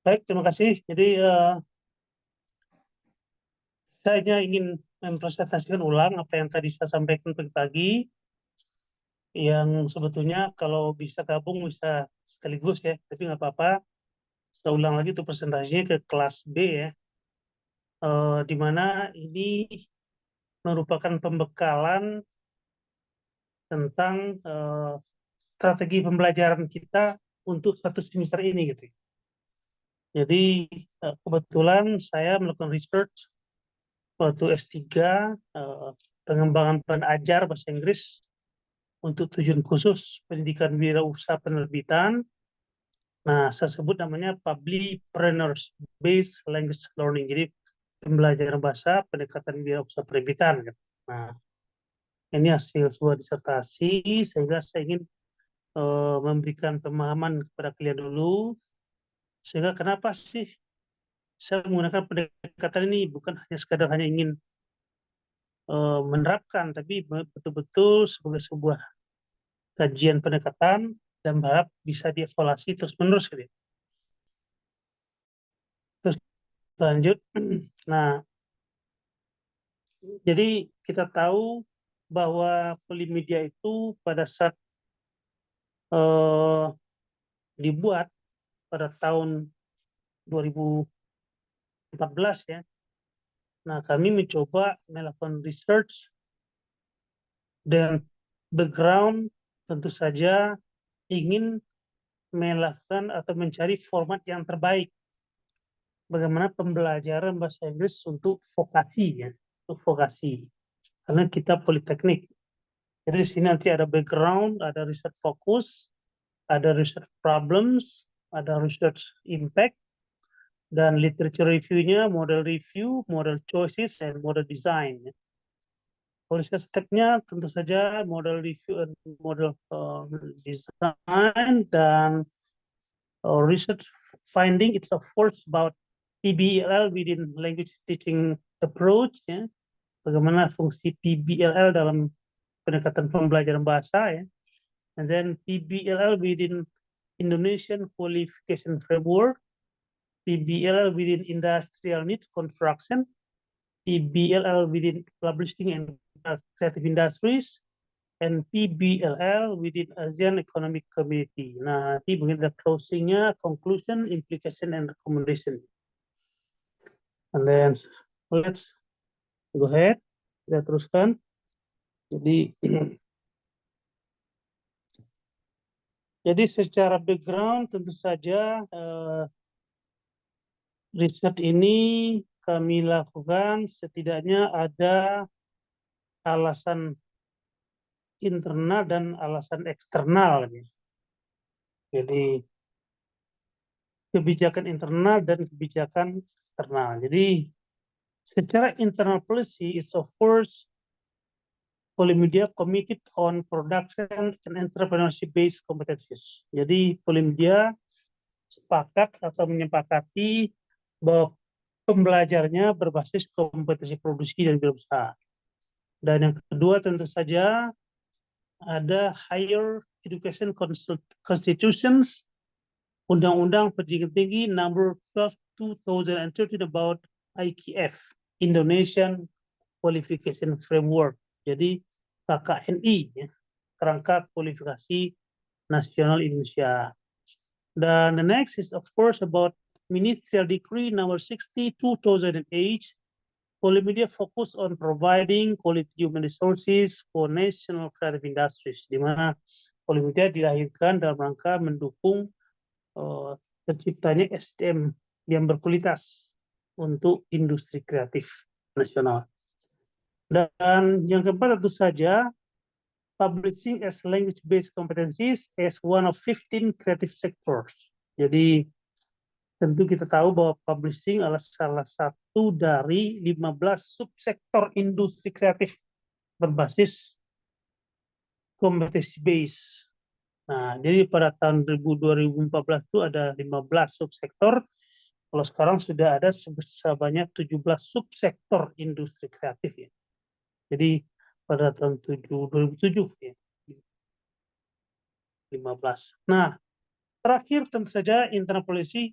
Baik, terima kasih. Jadi saya hanya ingin mempresentasikan ulang apa yang tadi saya sampaikan pagi-pagi, yang sebetulnya kalau bisa gabung bisa sekaligus ya, tapi nggak apa-apa. Saya ulang lagi untuk presentasinya ke kelas B ya, di mana ini merupakan pembekalan tentang strategi pembelajaran kita untuk satu semester ini gitu. Jadi kebetulan saya melakukan research waktu S3, pengembangan peran ajar bahasa Inggris untuk tujuan khusus pendidikan wirausaha penerbitan. Nah, saya sebut namanya Publipreneurs Based Language Learning. Jadi pembelajaran bahasa pendekatan wirausaha penerbitan, gitu. Nah, ini hasil sebuah disertasi, sehingga saya ingin memberikan pemahaman kepada kalian dulu, sehingga kenapa sih saya menggunakan pendekatan ini, bukan hanya sekadar hanya ingin menerapkan, tapi betul-betul sebagai sebuah kajian pendekatan dan berharap bisa dievaluasi terus-menerus gitu. Terus lanjut. Nah, jadi kita tahu bahwa Polimedia itu pada saat eh, dibuat pada tahun 2014 ya. Nah, kami mencoba melakukan research dan background, tentu saja ingin melakukan atau mencari format yang terbaik bagaimana pembelajaran bahasa Inggris untuk vokasi ya, untuk vokasi. Karena kita politeknik. Jadi di sini nanti ada background, ada research fokus, ada research problems, ada research impact, dan literature review-nya, model review, model choices, dan model design. Policy step-nya tentu saja model review, model design, dan research finding. It's of course about PBLL within language teaching approach, ya. Bagaimana fungsi PBLL dalam pendekatan pembelajaran bahasa ya. And then PBLL within Indonesian Qualification Framework, PBLL within Industrial Needs Construction, PBLL within Publishing and Creative Industries, and PBLL within ASEAN Economic Community. Nah, nanti mungkin ada closingnya, conclusion, implication, and recommendation. And then let's go ahead. Kita teruskan. Jadi Jadi secara background tentu saja riset ini kami lakukan setidaknya ada alasan internal dan alasan eksternal. Jadi kebijakan internal dan kebijakan eksternal. Jadi secara internal policy, it's of course Polimedia committed on production and entrepreneurship-based competencies. Jadi Polimedia sepakat atau menyepakati bahwa pembelajarnya berbasis kompetensi produksi dan berusaha. Dan yang kedua tentu saja ada Higher Education Constitutions, Undang-Undang Pendidikan Tinggi Nomor 12 2013 about IQF, Indonesian Qualification Framework. Jadi KKNI, ya, Kerangka Kualifikasi Nasional Indonesia. Dan the next is of course about Ministerial Decree Number 60 2008. Polimedia fokus on providing quality human resources for national creative industries, di mana Polimedia dilahirkan dalam rangka mendukung terciptanya SDM yang berkualitas untuk industri kreatif nasional. Dan yang keempat tentu saja publishing as language-based competencies as one of 15 creative sectors. Jadi tentu kita tahu bahwa publishing adalah salah satu dari 15 subsektor industri kreatif berbasis competency base. Nah, jadi pada tahun 2014 itu ada 15 subsektor. Kalau sekarang sudah ada sebanyak 17 subsektor industri kreatif ya. Jadi pada tahun 2007 ya. 15. Nah, terakhir tentu saja internal policy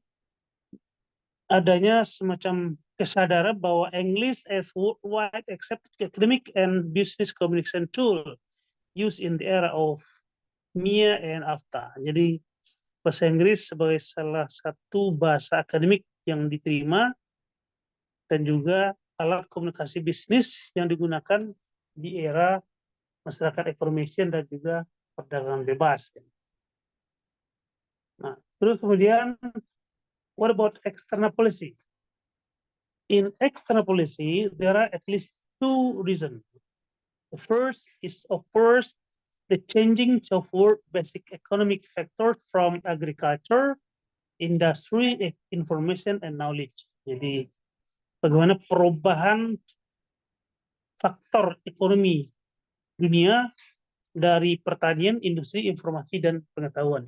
adanya semacam kesadaran bahwa English as worldwide accepted academic and business communication tool used in the era of MIA and AFTA. Jadi bahasa Inggris sebagai salah satu bahasa akademik yang diterima dan juga alat komunikasi bisnis yang digunakan di era masyarakat information dan juga perdagangan bebas. Nah, terus kemudian, what about external policy? In external policy, there are at least two reasons. The first is, of course, the changing of world basic economic factors from agriculture, industry, information, and knowledge. Jadi, bagaimana perubahan faktor ekonomi dunia dari pertanian, industri, informasi, dan pengetahuan.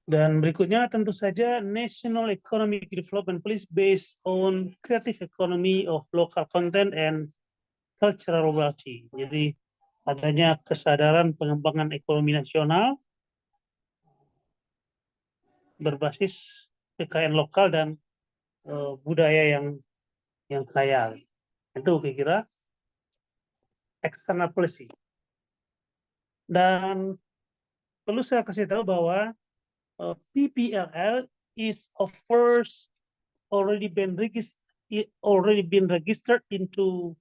Dan berikutnya tentu saja National Economic Development Policy based on creative economy of local content and cultural mobility. Jadi adanya kesadaran pengembangan ekonomi nasional berbasis kekayaan lokal dan budaya yang kaya. Itu kira-kira external policy. Dan perlu saya kasih tahu bahwa PPLL is of course already been registered into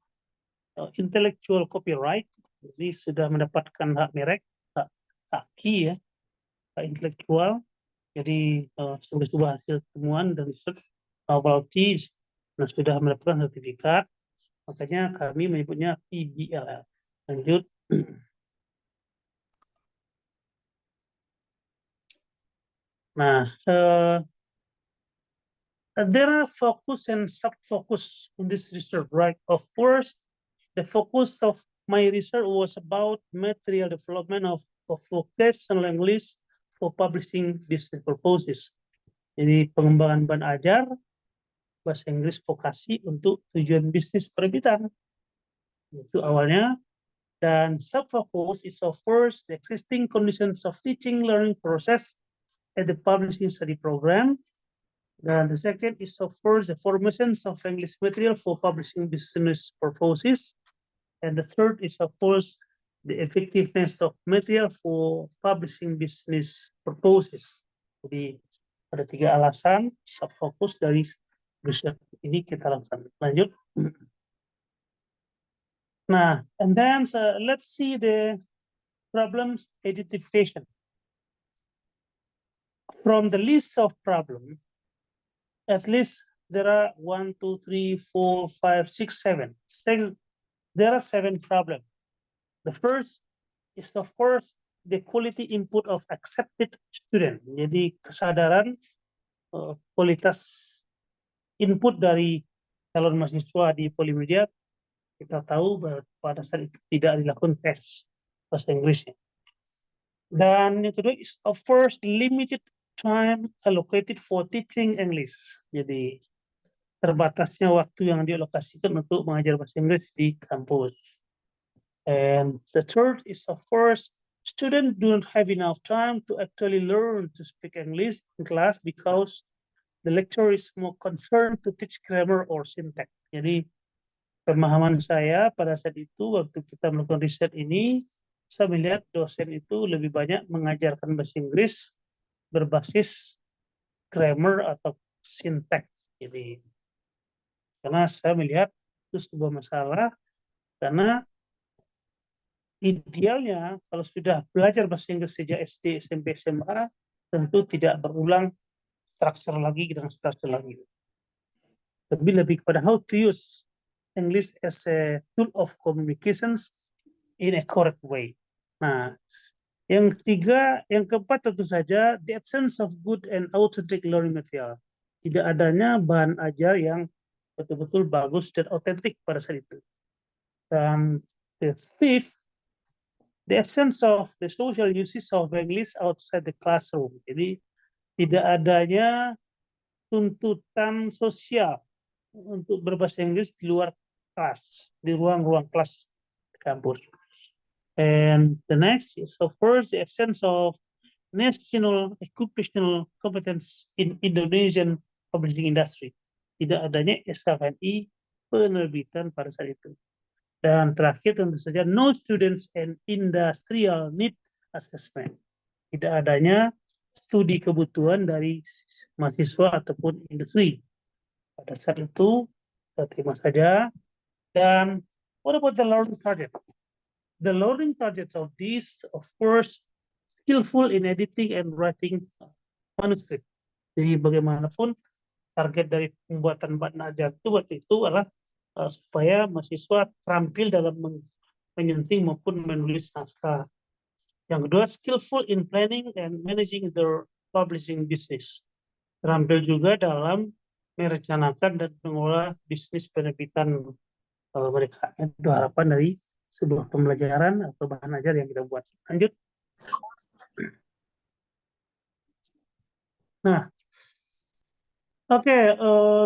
intellectual copyright. Jadi sudah mendapatkan hak merek, hak key ya, hak intelektual. Jadi sebuah hasil temuan dan riset novelty sudah mendapatkan sertifikat. Makanya kami menyebutnya PBLL. Lanjut. Nah, there are focus and sub-focus in this research, right? Of course, the focus of my research was about material development of vocational English for publishing business purposes. Jadi pengembangan bahan ajar bahasa Inggris vokasi untuk tujuan bisnis perbitan. Itu awalnya. Dan sub-focus is of course the existing conditions of teaching learning process at the publishing study program. And the second is, of course, the formations of English material for publishing business purposes. And the third is, of course, the effectiveness of material for publishing business purposes. Jadi ada 3 alasan subfokus dari riset ini kita lakukan. Lanjut. Nah, and then let's see the problems identification. From the list of problems, at least there are 1, 2, 3, 4, 5, 6, 7. There are 7 problems. The first is, of course, the quality input of accepted student. Jadi kesadaran kualitas input dari calon mahasiswa di Polimedia, kita tahu bahwa pada saat itu tidak dilakukan tes bahasa Inggrisnya. Dan yang kedua is, of course, limited time allocated for teaching English. Jadi terbatasnya waktu yang dialokasikan untuk mengajar bahasa Inggris di kampus. And the third is, of course, students do not have enough time to actually learn to speak English in class because the lecturer is more concerned to teach grammar or syntax. Jadi pemahaman saya pada saat itu waktu kita melakukan riset ini, saya melihat dosen itu lebih banyak mengajarkan bahasa Inggris berbasis grammar atau syntax. Jadi karena saya melihat itu sebuah masalah, karena idealnya kalau sudah belajar bahasa Inggris sejak SD, SMP, SMA, tentu tidak berulang struktur lagi dengan struktur lagi. Lebih kepada how to use English as a tool of communications in a correct way. Nah, yang ketiga, yang keempat tentu saja the absence of good and authentic learning material. Tidak adanya bahan ajar yang betul-betul bagus dan otentik pada saat itu. Dan the fifth, the absence of the social uses of English outside the classroom. Jadi tidak adanya tuntutan sosial untuk berbahasa Inggris di luar kelas, di ruang-ruang kelas kampus. And the next is, of course, the absence of national occupational competence in Indonesian publishing industry. Tidak adanya SKKNI penerbitan pada saat itu. Dan terakhir tentu saja no students and industrial need assessment. Tidak adanya studi kebutuhan dari mahasiswa ataupun industri. Pada saat itu kita terima saja. Dan what about the learning target? The learning targets of this, of course, skillful in editing and writing manuscript. Jadi bagaimanapun target dari pembuatan bab najar itu waktu itu adalah supaya mahasiswa terampil dalam menyunting maupun menulis naskah. Yang kedua, skillful in planning and managing their publishing business. Terampil juga dalam merencanakan dan mengelola bisnis penerbitan mereka. Itu harapan dari sebuah pembelajaran atau bahan ajar yang kita buat. Lanjut. Nah,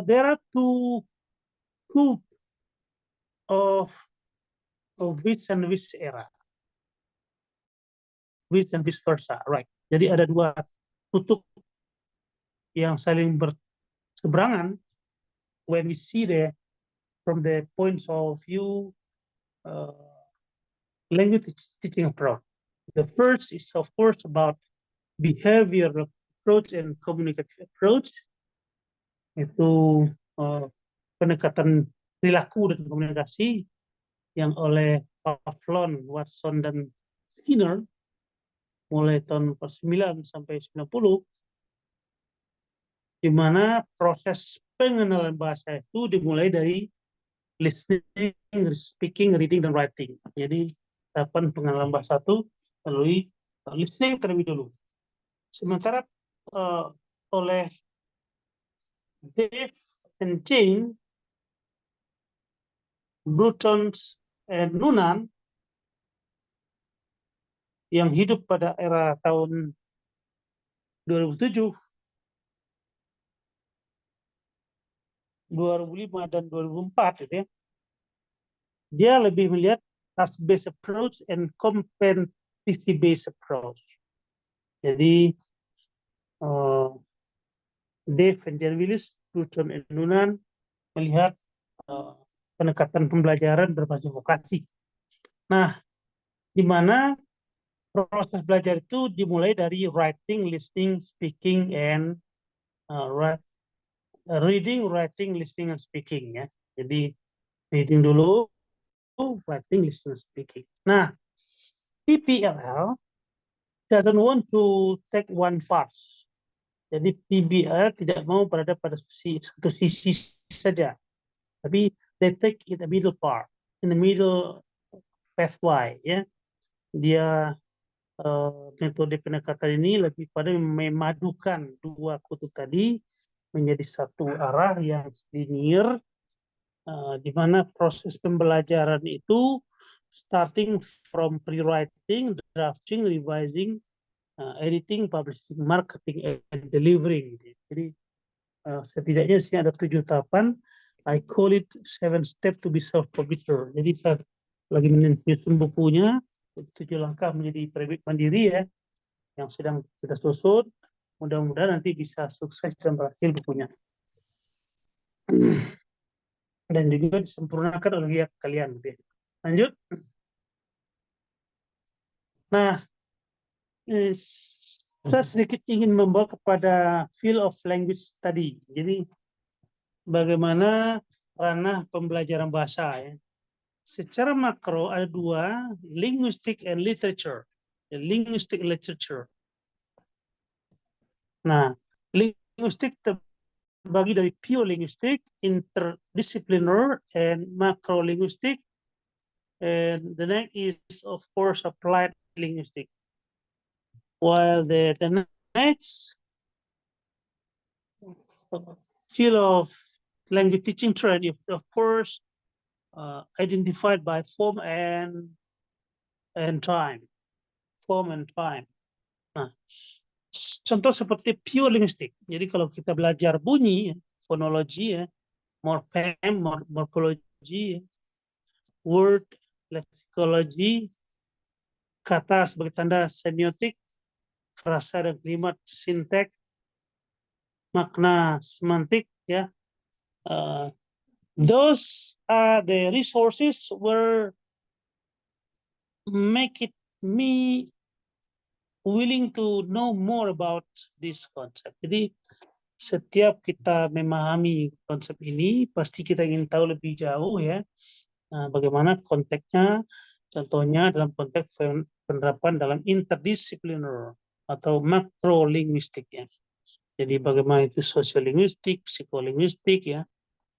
there are two of which and which era, which and vice versa, right? Jadi ada dua kutub yang saling berseberangan when we see from the points of view language teaching approach. The first is of course about behavioral approach and communicative approach. Itu pendekatan perilaku dan komunikasi yang oleh Pavlon, Watson, dan Skinner mulai tahun 9 sampai 90, di mana proses pengenalan bahasa itu dimulai dari listening, speaking, reading, dan writing. Jadi tahapan pengenalan bahasa itu melalui listening terlebih dulu. Sementara oleh Dave and Jane, Bruton, and Noonan yang hidup pada era tahun 2007, 2005 dan 2004 gitu ya. Dia lebih melihat task-based approach and competency-based approach. Jadi Dave and Jan Willis, Bruton and Noonan melihat pendekatan pembelajaran berbasis vokasi. Nah, di mana proses belajar itu dimulai dari writing, listening, speaking, and reading, writing, listening, and speaking ya. Jadi reading dulu, writing, listening, speaking. Nah, PBLL doesn't want to take one part. Jadi PBL tidak mau berada pada satu sisi saja, tapi they take it a middle part, in the middle pathway ya. Dia metode pendekatan ini lebih pada memadukan dua kutub tadi menjadi satu arah yang linear, di mana proses pembelajaran itu starting from pre-writing, drafting, revising, editing, publishing, marketing, and delivering. Jadi setidaknya di sini ada 7 tahapan. I call it 7 step to be self-publisher. Jadi saya lagi menyusun bukunya, 7 langkah menjadi penerbit mandiri ya, yang sedang kita susun. Mudah-mudahan nanti bisa sukses dan berhasil bukunya. Dan juga disempurnakan oleh kalian. Lanjut. Nah, saya sedikit ingin membawa kepada field of language tadi. Jadi bagaimana ranah pembelajaran bahasa ya. Secara makro ada dua, linguistic and literature. Linguistic and literature. Nah, linguistik terbagi dari pure linguistic, interdisciplinar, and macro linguistic. And the next is of course applied linguistic. While the next field of language teaching trend is of course identified by form and time. Form and time. Nah, contoh seperti pure linguistic. Jadi kalau kita belajar bunyi, fonologi ya, morpheme, morphology, word, lexicology, kata sebagai tanda semiotik, frasa dan kalimat, sintek, makna semantik ya. Those are the resources where make it me willing to know more about this concept. Jadi setiap kita memahami konsep ini, pasti kita ingin tahu lebih jauh ya, bagaimana konteksnya, contohnya dalam konteks penerapan dalam interdisipliner atau makrolinguistik ya. Jadi bagaimana itu sosiolinguistik, psikolinguistik ya,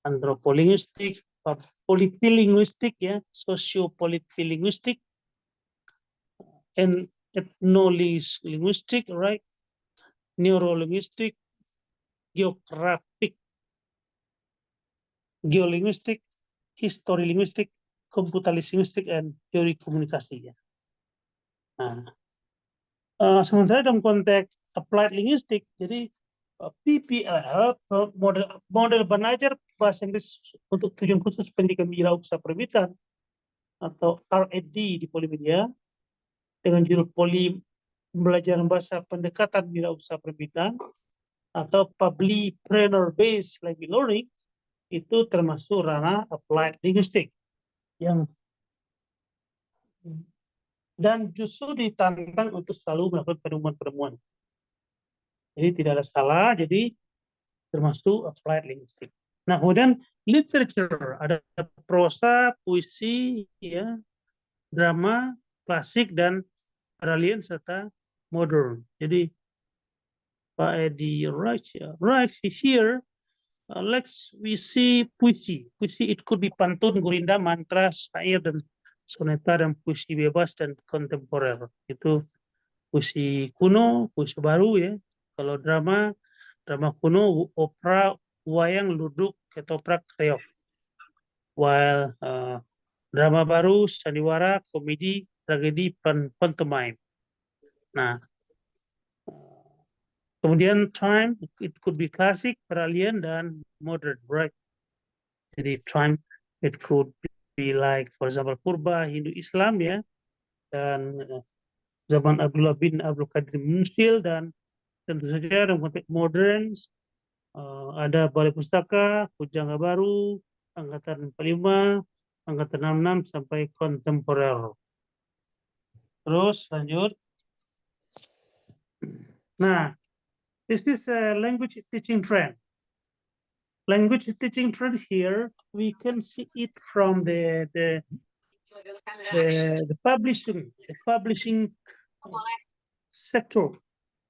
antropolinguistik, politilinguistik ya, sosiopolitilinguistik, and ethnolinguistic, right? Neurolinguistic, geographic, geolinguistic, history linguistic, komputalistik, and teori komunikasi ya. Nah, sementara dalam konteks applied linguistic, jadi PPL, model belajar bahasa Inggris untuk tujuan khusus pendidikan wirausaha perbitan atau RAD di Polimedia dengan judul pembelajaran bahasa pendekatan wirausaha perbitan atau public-preneur based language learning, itu termasuk ranah applied linguistic yang dan justru ditantang untuk selalu melakukan penemuan-penemuan. Jadi tidak ada salah, jadi termasuk applied linguistic. Nah, kemudian literature, ada prosa, puisi, ya, drama, klasik, dan peralihan serta modern. Jadi Pak Edi right here, let's we see puisi. Puisi it could be pantun, gurinda, mantra, syair, dan soneta, dan puisi bebas dan kontemporer. Itu puisi kuno, puisi baru ya. Kalau drama kuno, opera, wayang, ludruk, ketoprak, reog. While drama baru, sandiwara, komedi, tragedi, pantomime. Nah, kemudian time, it could be classic, peralihan, dan modern, right? Jadi time, it could be like, for example, purba, Hindu, Islam ya, dan zaman Abdullah bin Abdul Qadir Munsil, dan tentu saja dalam konteks modern, ada Balai Pustaka, Pujangga Baru, Angkatan 45, Angkatan 66, sampai kontemporer. Terus lanjut. Nah, this is a language teaching trend. Language teaching trend here, we can see it from the publishing sector,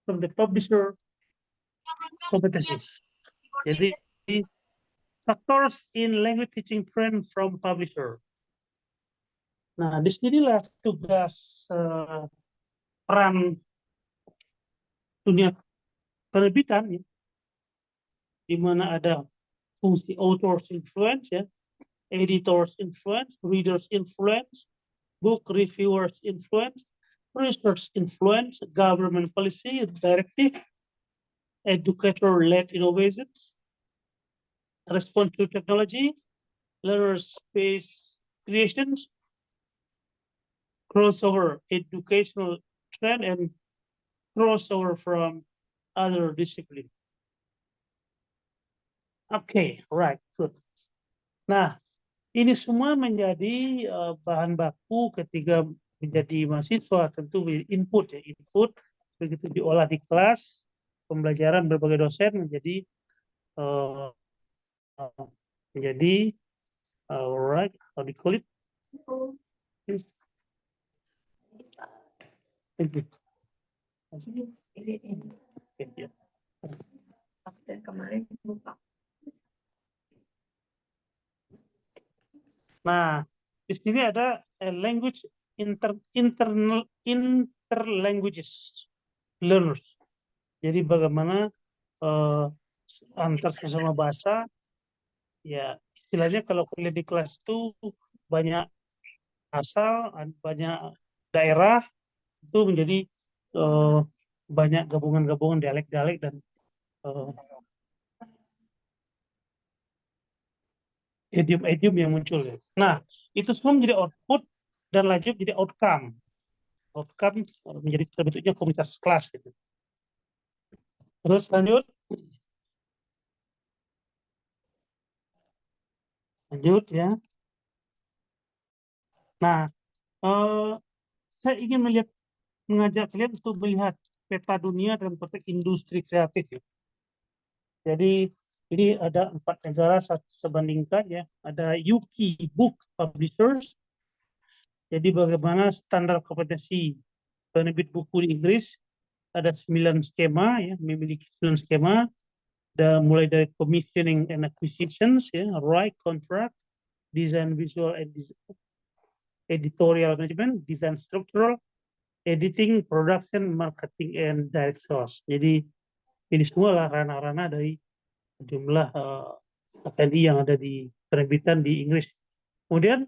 from the publisher competencies. Jadi factors in language teaching trend from publisher. Nah, disinilah tugas peran dunia penerbitan ya, di mana ada fungsi authors influence ya, editors influence, readers influence, book reviewers influence, research influence, government policy directive, educator-led innovations, response to technology, learner space creations, crossover educational trend, and crossover from other discipline. Okay, right, good. Nah, ini semua menjadi bahan baku ketika menjadi mahasiswa, tentu input ya, input begitu diolah di kelas, pembelajaran berbagai dosen menjadi right, how do you call it? Thank you. Kemarin lupa. Nah, di sini ada language interlanguages learners. Jadi bagaimana antar sesama bahasa, ya istilahnya kalau kuliah di kelas itu banyak asal, banyak daerah, itu menjadi banyak gabungan-gabungan dialek-dialek dan idiom-idiom yang muncul. Nah, itu semua menjadi output dan lanjut jadi outcome. Outcome menjadi terbentuknya komunitas kelas gitu. Terus lanjut. Lanjut ya. Nah, saya ingin mengajak kalian untuk melihat peta dunia dalam konteks industri kreatif ya. Jadi ini ada 4 negara sebandingkan ya. Ada Yuki Book Publishers. Jadi bagaimana standar kompetensi penerbit buku di Inggris, ada 9 skema ya, memiliki 9 skema, dan mulai dari commissioning and acquisitions ya, right contract, design visual and editorial management, design structural, editing, production, marketing and direct sales. Jadi ini semua lah ranah-ranah dari jumlah SKKNI yang ada di penerbitan di Inggris. Kemudian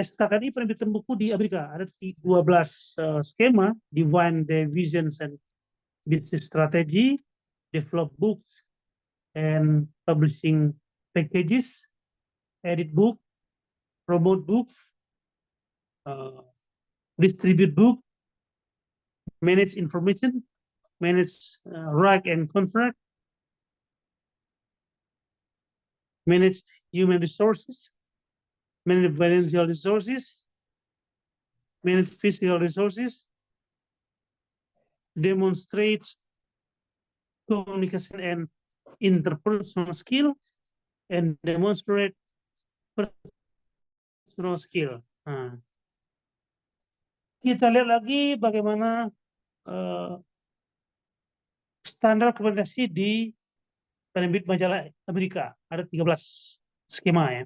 SKKNI penerbitan buku di Amerika ada 12 skema, define the visions and business strategy, develop books and publishing packages, edit book, promote book, distribute book, manage information, manage right and contract, manage human resources, manage financial resources, manage physical resources, demonstrate communication and interpersonal skill, and demonstrate personal skill. Nah, kita lihat lagi bagaimana standar kompetensi di penerbit majalah Amerika. Ada 13 skema ya.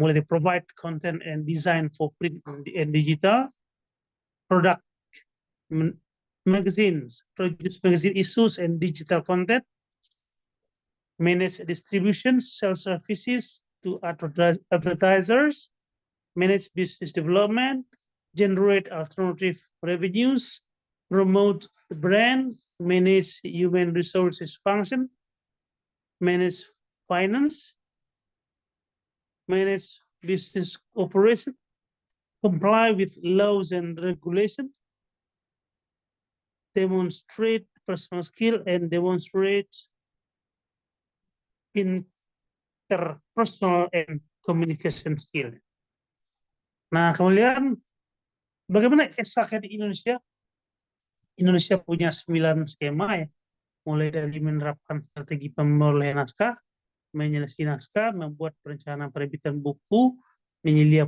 Mulai dari provide content and design for print and digital, product magazines, produce magazine issues and digital content, manage distribution, sell services to advertisers, manage business development, generate alternative revenues, promote the brand, manage human resources function, manage finance, manage business operation, comply with laws and regulations, demonstrate personal skill, and demonstrate interpersonal and communication skill. Nah, kemudian bagaimana SKKNI di Indonesia? Indonesia punya 9 skema ya, mulai dari menerapkan strategi pemerolehan naskah, menyelesaikan naskah, membuat perencanaan penerbitan buku, menyelia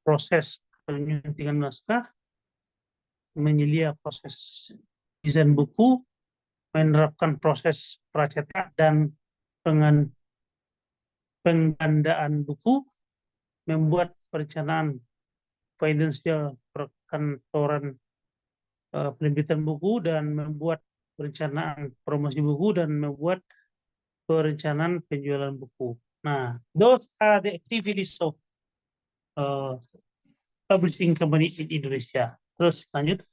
proses penyuntingan naskah, menyelia proses desain buku, menerapkan proses pracetak dan penggandaan buku, membuat perencanaan financial perkantoran penerbitan buku, dan membuat perencanaan promosi buku, dan membuat perencanaan penjualan buku. Nah, those are the activities of publishing company in Indonesia. Terus lanjut.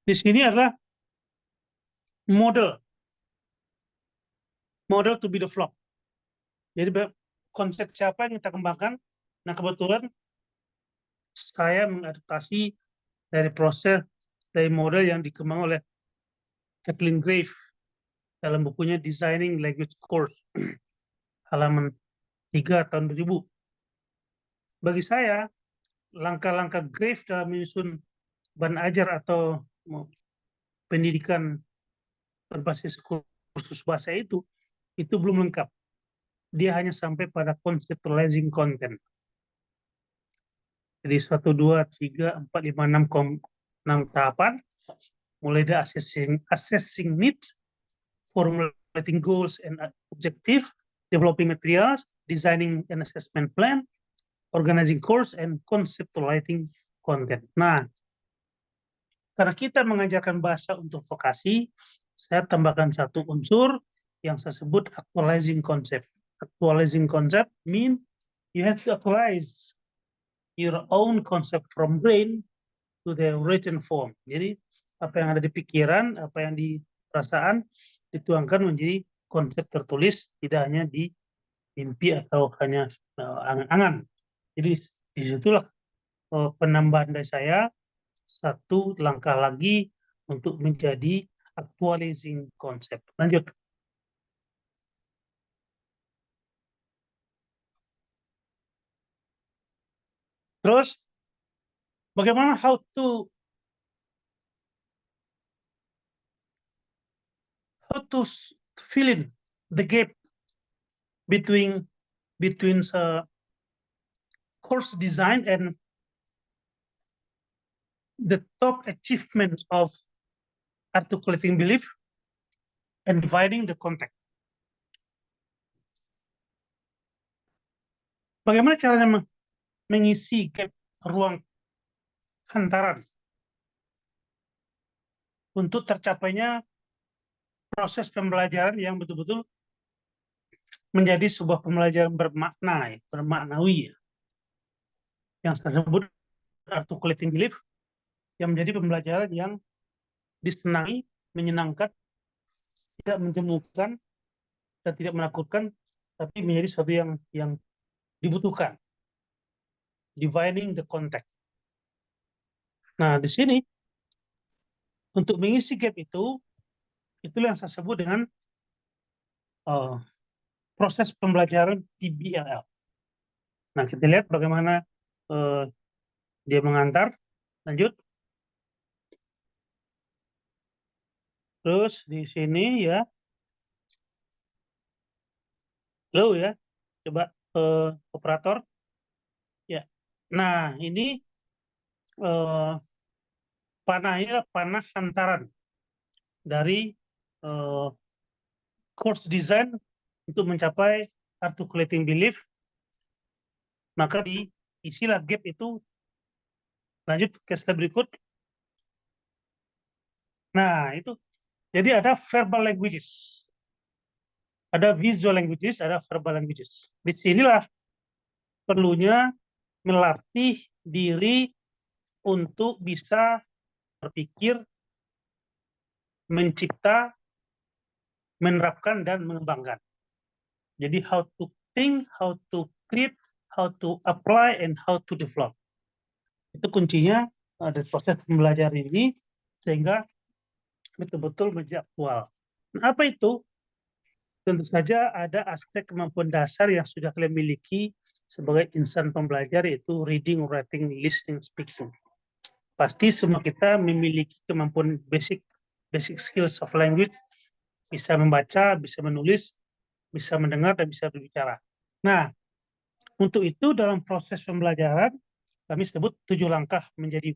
Di sini adalah model to be developed. Jadi konsep siapa yang kita kembangkan. Nah, kebetulan saya mengadaptasi dari model yang dikembangkan oleh Kathleen Grave dalam bukunya Designing Language Course, halaman 3 tahun 2000. Bagi saya, langkah-langkah Grave dalam menyusun bahan ajar atau pendidikan berbasis kursus bahasa itu belum lengkap. Dia hanya sampai pada conceptualizing content. Jadi 1, 2, 3, 4, 5, 6 tahapan. Mulai dari assessing need, formulating goals and objective, developing materials, designing an assessment plan, organizing course, and conceptualizing content. Nah, karena kita mengajarkan bahasa untuk vokasi, saya tambahkan satu unsur yang saya sebut actualizing concept. Actualizing concept mean you have to actualize your own concept from brain to the written form. Jadi apa yang ada di pikiran, apa yang di perasaan dituangkan menjadi konsep tertulis, tidak hanya di mimpi atau hanya angan-angan. Jadi disitulah penambahan dari saya satu langkah lagi untuk menjadi actualizing konsep. Lanjut. Terus, bagaimana how to fill in the gap between course design and the top achievements of articulating belief and dividing the context. Bagaimana caranya mengisi gap ruang hantaran untuk tercapainya proses pembelajaran yang betul-betul menjadi sebuah pembelajaran bermakna, bermaknawi, yang saya sebut articulating belief, yang menjadi pembelajaran yang disenangi, menyenangkan, tidak menjemukan, dan tidak menakutkan, tapi menjadi sesuatu yang dibutuhkan. Dividing the context. Nah, di sini untuk mengisi gap itulah yang saya sebut dengan proses pembelajaran PBLL. Nah, kita lihat bagaimana dia mengantar. Lanjut. Terus di sini ya, low ya, coba operator. Ya. Nah, ini panahnya panah hantaran dari course design untuk mencapai articulating belief. Maka diisilah gap itu. Lanjut ke slide berikut. Nah, itu. Jadi ada verbal languages. Ada visual languages, ada verbal languages. Di sinilah perlunya melatih diri untuk bisa berpikir, mencipta, menerapkan, dan mengembangkan. Jadi how to think, how to create, how to apply, and how to develop. Itu kuncinya dari proses pembelajaran ini, sehingga betul-betul menjadi aktual. Nah, apa itu? Tentu saja ada aspek kemampuan dasar yang sudah kalian miliki sebagai insan pembelajar, yaitu reading, writing, listening, speaking. Pasti semua kita memiliki kemampuan basic skills of language, bisa membaca, bisa menulis, bisa mendengar, dan bisa berbicara. Nah, untuk itu dalam proses pembelajaran, kami sebut 7 langkah menjadi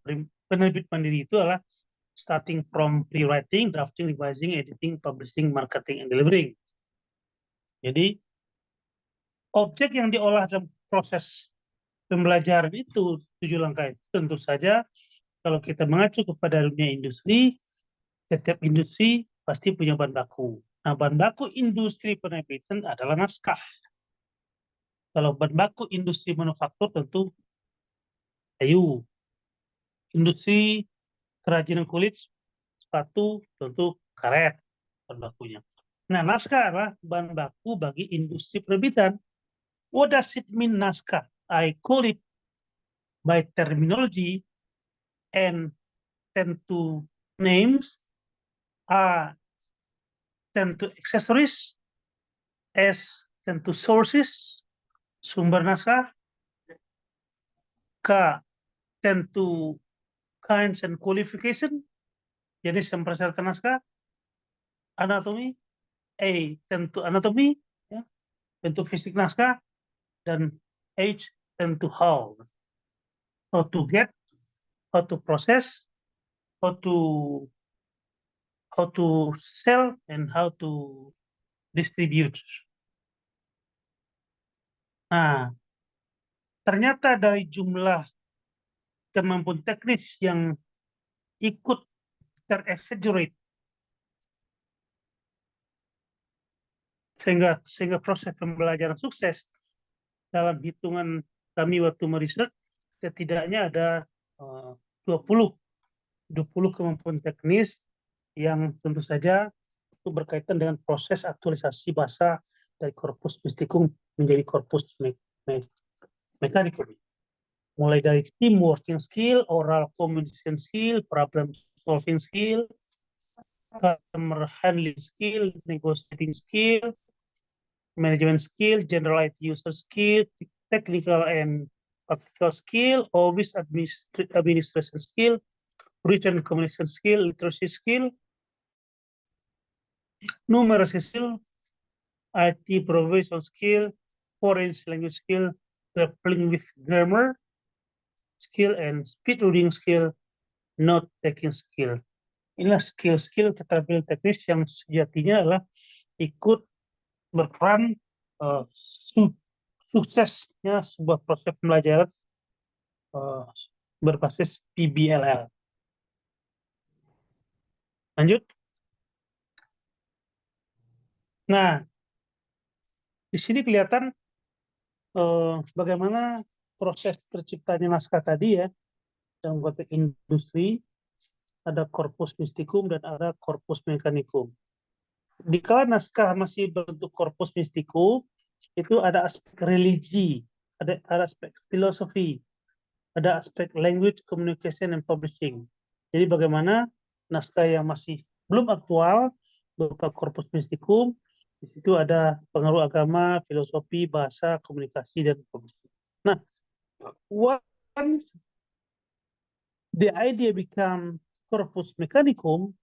penerbit mandiri itu adalah starting from pre-writing, drafting, revising, editing, publishing, marketing, and delivering. Jadi, objek yang diolah dalam proses pembelajaran itu 7 langkah itu tentu saja kalau kita mengacu kepada dunia industri, setiap industri pasti punya bahan baku. Nah, bahan baku industri penerbitan adalah naskah. Kalau bahan baku industri manufaktur tentu kayu. Industri kerajinan kulit, sepatu, tentu karet bahan bakunya. Nah, naskah adalah bahan baku bagi industri penerbitan. What does it mean naskah? I call it by terminology and tend to names, tend to accessories, S tend to sources, sumber naskah, K tend to kinds and qualification, jenis dan persyaratan naskah, anatomy, A tend to anatomy, ya, bentuk fisik naskah, dan H tend to how to get, how to process, how to sell, and how to distribute. Nah, ternyata dari jumlah kemampuan teknis yang ikut terexaggerate sehingga proses pembelajaran sukses dalam hitungan kami waktu meriset setidaknya ada 20 kemampuan teknis yang tentu saja itu berkaitan dengan proses aktualisasi bahasa dari corpus mysticum menjadi corpus mechanicum. mulai dari team working skill, oral communication skill, problem solving skill, customer handling skill, negotiating skill, management skill, generalized user skill, technical and practical skill, office administration skill, written communication skill, literacy skill, numeracy skill, IT professional skill, foreign language skill, grappling with grammar skill, and speed reading skill, note taking skill. Inilah skill-skill keterampilan teknis yang sejatinya adalah ikut berperan suksesnya sebuah proses pembelajaran berbasis PBLL. Lanjut. Nah, di sini kelihatan bagaimana proses terciptanya naskah tadi ya, dalam konteks industri, ada corpus mysticum dan ada corpus mechanicum. Dikala naskah masih bentuk corpus mysticum, itu ada aspek religi, ada aspek filosofi, ada aspek language, communication, and publishing. Jadi bagaimana naskah yang masih belum aktual berupa corpus mysticum, di situ ada pengaruh agama, filosofi, bahasa, komunikasi, dan publishing. Nah, once the idea become corpus mechanicum,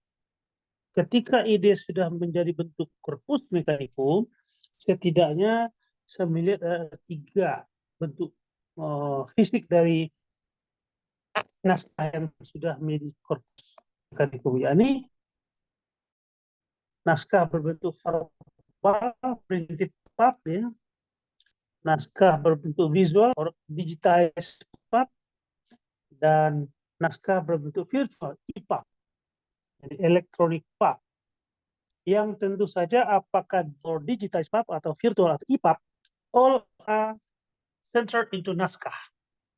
ketika ide sudah menjadi bentuk corpus mechanicum, setidaknya saya melihat ada 3 bentuk fisik dari naskah yang sudah menjadi corpus mechanicum, yakni naskah berbentuk verbal, printed pub, ya, naskah berbentuk visual, or digitized pub, dan naskah berbentuk virtual, EPUB, jadi electronic pub. Yang tentu saja apakah digitized pub atau virtual atau EPUB, all are centered into naskah.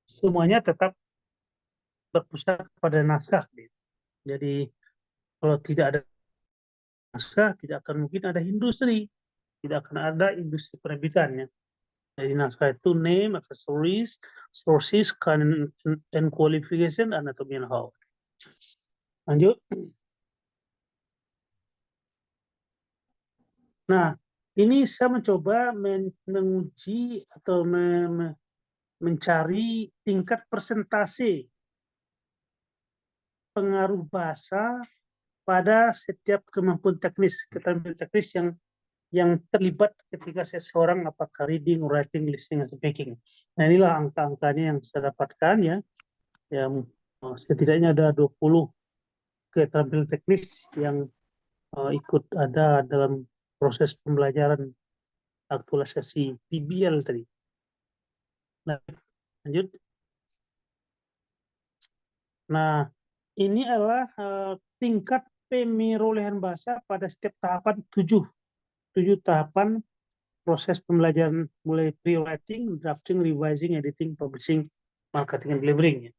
Semuanya tetap berpusat pada naskah. Jadi kalau tidak ada naskah, tidak akan mungkin ada industri, tidak akan ada industri penerbitannya. Jadi naskah itu name, accessories, sources, content, and qualification, anatomy and how. Lanjut. Nah, ini saya mencoba menguji atau mencari tingkat persentase pengaruh bahasa pada setiap kemampuan teknis, keterampilan teknis yang terlibat ketika seseorang apakah reading, writing, listening, atau speaking. Nah, inilah angka-angkanya yang saya dapatkan ya. Yang setidaknya ada 20 keterampilan teknis yang ikut ada dalam proses pembelajaran aktualisasi PBL tadi. Nah, lanjut. Nah, ini adalah tingkat pemerolehan bahasa pada setiap tahapan 7 tahapan proses pembelajaran, mulai pre-writing, drafting, revising, editing, publishing, marketing, and delivering.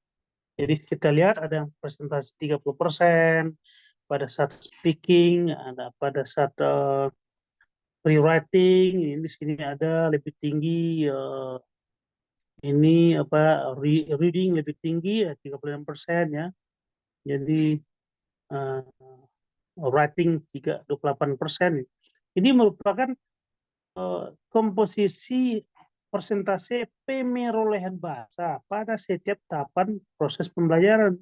Jadi kita lihat ada yang presentasi 30% pada saat speaking, ada pada saat pre-writing, ini di sini ada lebih tinggi, ini reading lebih tinggi, 36% ya. Jadi writing 28%. Ini merupakan komposisi persentase pemerolehan bahasa pada setiap tahapan proses pembelajaran.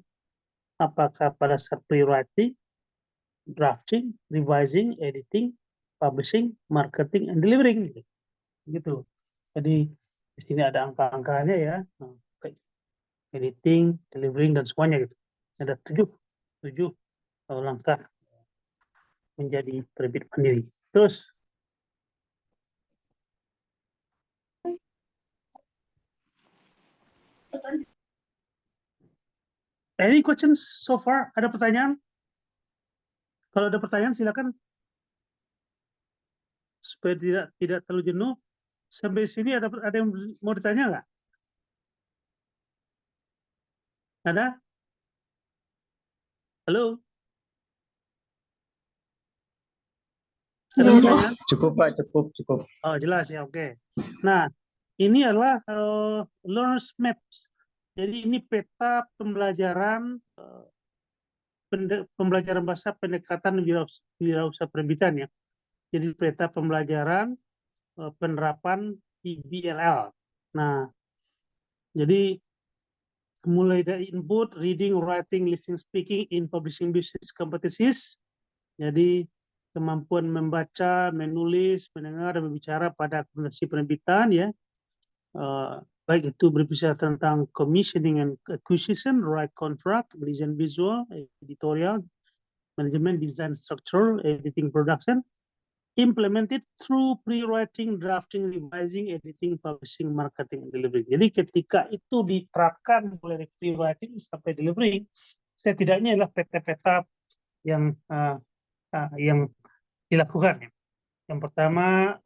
Apakah pada saat pre-writing, drafting, revising, editing, publishing, marketing, and delivering. Gitu. Jadi di sini ada angka-angkanya ya. Editing, delivering, dan semuanya gitu. Ada 7 langkah menjadi penerbit mandiri. Terus any questions so far? Ada pertanyaan? Kalau ada pertanyaan silakan, supaya tidak terlalu jenuh. Sampai sini ada yang mau ditanya nggak? Ada? Halo? Ada pertanyaan? Cukup Pak, cukup. Oh jelas ya, oke. Nah, ini adalah learner's maps. Jadi ini peta pembelajaran pembelajaran bahasa pendekatan wirausaha penerbitan ya. Jadi peta pembelajaran penerapan IBLL. Nah, jadi mulai dari input, reading, writing, listening, speaking in publishing business competencies. Jadi kemampuan membaca, menulis, mendengar, dan berbicara pada akuntansi penerbitan ya. Baik itu berbicara tentang commissioning and acquisition, right contract, design visual, editorial, management, design structure, editing, production, implemented through pre-writing, drafting, revising, editing, publishing, marketing, and delivery. Jadi ketika itu diterapkan mulai dari pre-writing sampai delivery, setidaknya adalah peta-peta yang dilakukan. Yang pertama,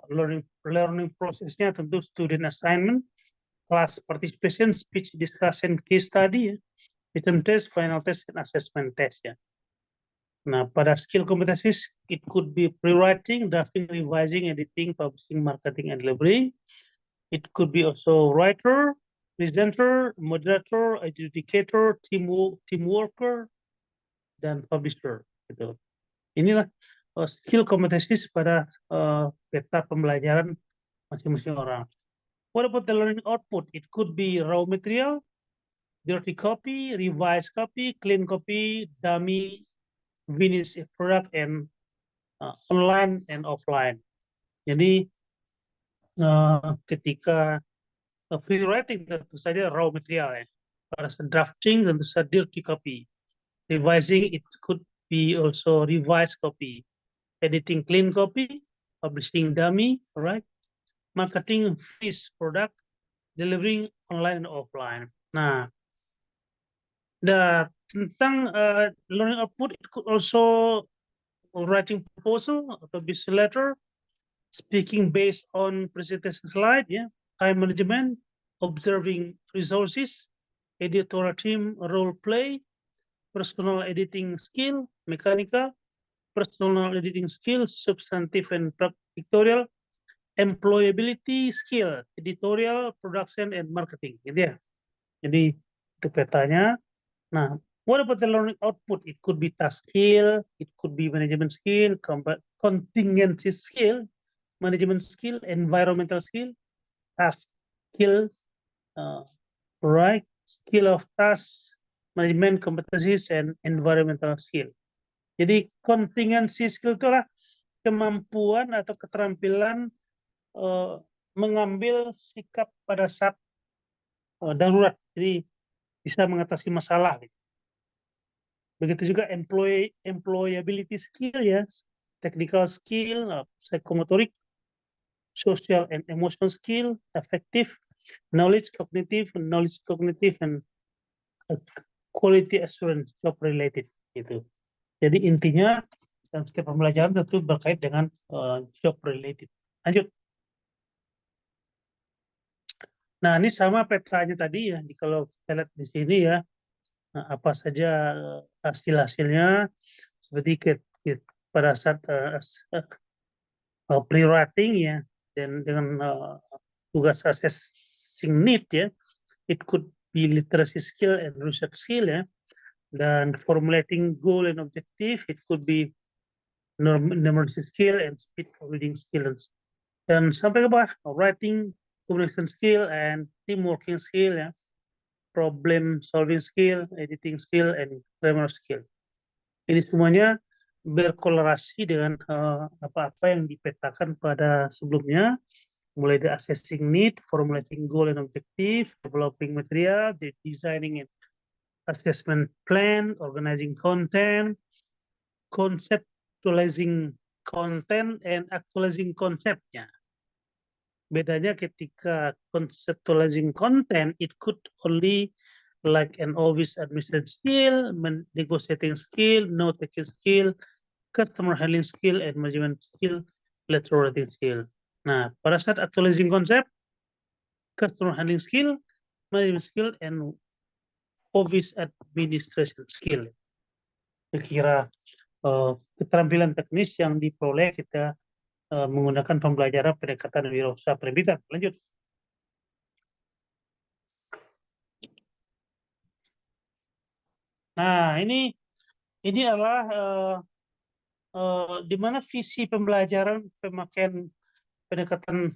learning prosesnya tentu student assignment, class participation, speech discussion, case study, written test, final test, and assessment test ya. Nah, pada skill competencies, it could be pre-writing, drafting, revising, editing, publishing, marketing, and delivery. It could be also writer, presenter, moderator, adjudicator, team worker, dan publisher. Gitu. Inilah skill competencies pada peta pembelajaran masing-masing orang. What about the learning output? It could be raw material, dirty copy, revised copy, clean copy, dummy, finished product, and online and offline. Jadi ketika free writing tentu saja raw material ya. Pada drafting tentu saja dirty copy. Revising it could be also revised copy. Editing clean copy, publishing dummy, right? Marketing finished product, delivering online and offline. Nah, tentang learning output, it could also writing proposal atau business letter, speaking based on presentation slide, yeah, time management, observing resources, editorial team role play, personal editing skill, mechanical, personal editing skills, substantive and pictorial, employability skill, editorial, production, and marketing. Gitu ya. Jadi itu petanya. Nah, what about the learning output? It could be task skill, it could be management skill, contingency skill, management skill, environmental skill, task skill, right? Skill of task, management competencies, and environmental skill. Jadi contingency skill itulah kemampuan atau keterampilan mengambil sikap pada saat darurat. Jadi bisa mengatasi masalah. Gitu. Begitu juga employability skill ya, technical skill, psychomotoric, social and emotional skill, affective, knowledge cognitive, and quality assurance job related gitu. Jadi intinya dalam setiap pembelajaran tentu berkait dengan job related. Lanjut. Nah, ini sama petanya tadi ya. Kalau kita lihat di sini ya, apa saja hasil-hasilnya seperti pada saat pre-writing ya, dan dengan tugas assessing need ya, it could be literacy skill and research skill ya, dan formulating goal and objective, it could be numeracy skill and speed reading skills. Dan sampai ke bawah, writing, communication skill, and team working skill ya, problem solving skill, editing skill, and grammar skill. Ini semuanya berkorelasi dengan apa-apa yang dipetakan pada sebelumnya, mulai dari assessing need, formulating goal and objective, developing material, designing and assessment plan, organizing content, conceptualizing content, and actualizing konsepnya. Bedanya ketika conceptualizing content, it could only like an obvious administrative skill, negotiating skill, note-taking skill, customer handling skill, and management skill, letter writing skill. Nah, pada saat actualizing concept, customer handling skill, management skill, and office administration skill. Kira-kira keterampilan teknis yang diperoleh kita menggunakan pembelajaran pendekatan wirausaha penerbitan. Lanjut. Nah, ini adalah di mana visi pembelajaran pemakaian pendekatan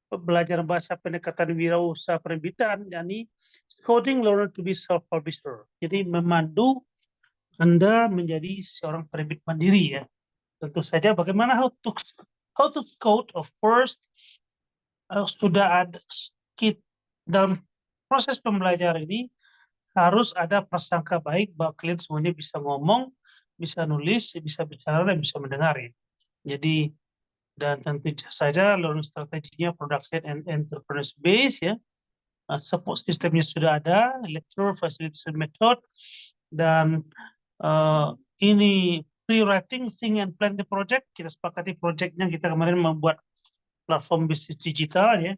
pembelajaran bahasa pendekatan wirausaha penerbitan, yakni coding learner to be self-publisher. Jadi memandu Anda menjadi seorang penerbit mandiri ya. Tentu saja bagaimana how to code, of course, sudah ada dalam proses pembelajaran ini harus ada prasangka baik bahwa kalian semuanya bisa ngomong, bisa nulis, bisa bicara, dan bisa mendengar ya. Jadi dan tentu saja learning strateginya production and entrepreneurs base ya. Support sistemnya sudah ada, lecture, facilitation method, dan ini pre-writing, think and plan the project. Kita sepakati projectnya kita kemarin membuat platform bisnis digital ya.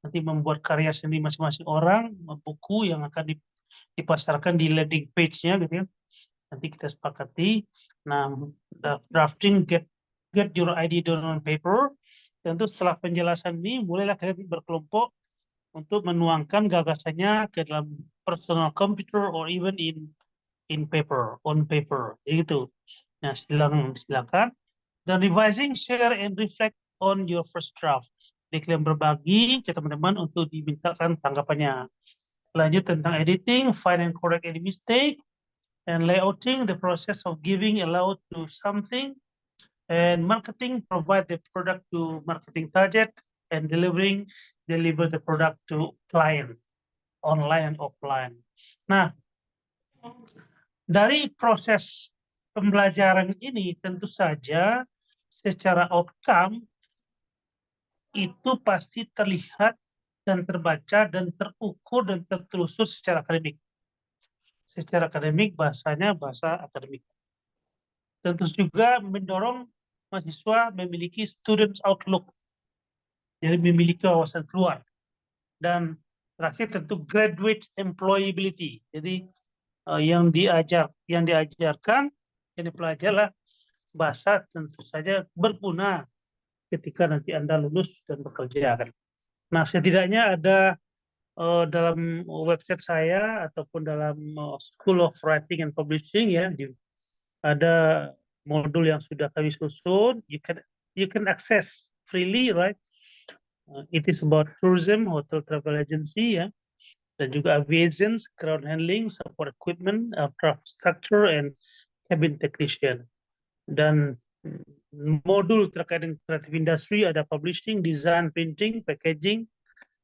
Nanti membuat karya seni masing-masing orang, buku yang akan dipasarkan di landing page-nya gitu ya. Nanti kita sepakati. Nah, drafting, get your idea down on paper. Tentu setelah penjelasan ini, mulailah kalian berkelompok untuk menuangkan gagasannya ke dalam personal computer or even on paper, gitu. Nah, silakan. Dan revising, share, and reflect on your first draft. Jadi kalian berbagi ke teman-teman untuk dimintakan tanggapannya. Lanjut tentang editing, find and correct any mistake, and layouting, the process of giving a layout to something, and marketing, provide the product to marketing target, and deliver the product to client, online and offline. Nah, dari proses pembelajaran ini tentu saja secara outcome itu pasti terlihat dan terbaca dan terukur dan tertelusur secara akademik. Secara akademik bahasanya bahasa akademik. Tentu juga mendorong mahasiswa memiliki students outlook, jadi memiliki wawasan keluar. Dan terakhir tentu graduate employability. Jadi yang diajarkan, yang dipelajari bahasa tentu saja berguna ketika nanti Anda lulus dan bekerja kan. Nah, setidaknya ada dalam website saya ataupun dalam School of Writing and Publishing ya, ada modul yang sudah kami susun. You can access freely, right? It is about tourism, hotel travel agency ya, dan juga aviation, ground handling, support equipment, aircraft structure, and cabin technician. Dan modul terkait dengan creative industry ada publishing, design, printing, packaging,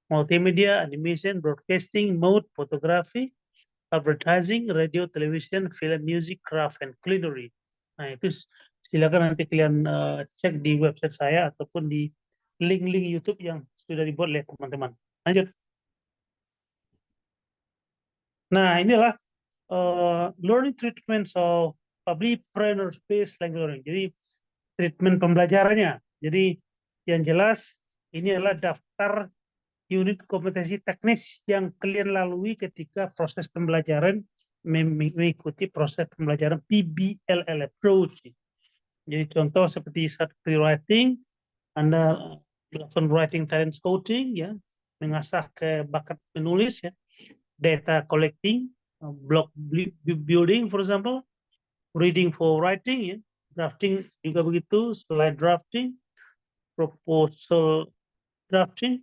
multimedia, animation, broadcasting, mode, photography, advertising, radio, television, film, music, craft, and culinary. Nah, itu silakan nanti kalian cek di website saya ataupun di link-link YouTube yang sudah dibuat oleh teman-teman. Lanjut. Nah, inilah learning treatments of public based language learning. Jadi, treatment pembelajarannya. Jadi, yang jelas ini adalah daftar unit kompetensi teknis yang kalian lalui ketika proses pembelajaran mengikuti proses pembelajaran PBLL approach. Jadi contoh seperti saat pre-writing, Anda melakukan writing talent scouting, ya, mengasah ke bakat menulis, ya, data collecting, blog building, for example, reading for writing, ya, drafting juga begitu, slide drafting, proposal drafting,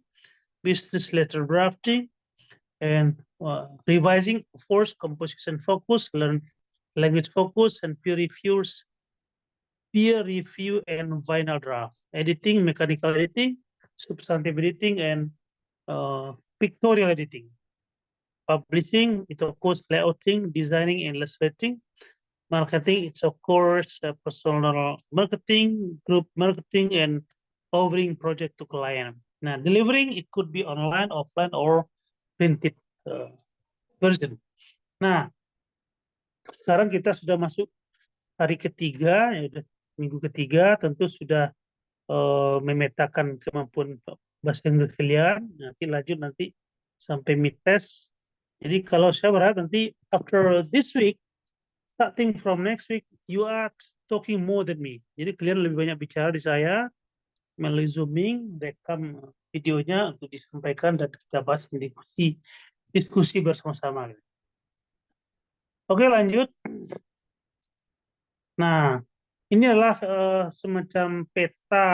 business letter drafting, and revising, of course, composition focus, language focus, and peer review and final draft. Editing, mechanical editing, substantive editing, and pictorial editing. Publishing, it's of course layouting, designing, and illustrating. Marketing, it's of course personal marketing, group marketing, and offering project to client. Nah, delivering, it could be online, offline, or printed version. Nah, sekarang kita sudah masuk hari ketiga, ya, minggu ketiga, tentu sudah memetakan kemampuan bahasa Inggris kalian. Nanti sampai mid test. Jadi kalau saya berharap nanti after this week, starting from next week, you are talking more than me. Jadi kalian lebih banyak bicara di saya, melalui zooming, rekam videonya untuk disampaikan dan kita bahas diskusi bersama-sama. Oke, lanjut. Nah, ini adalah semacam peta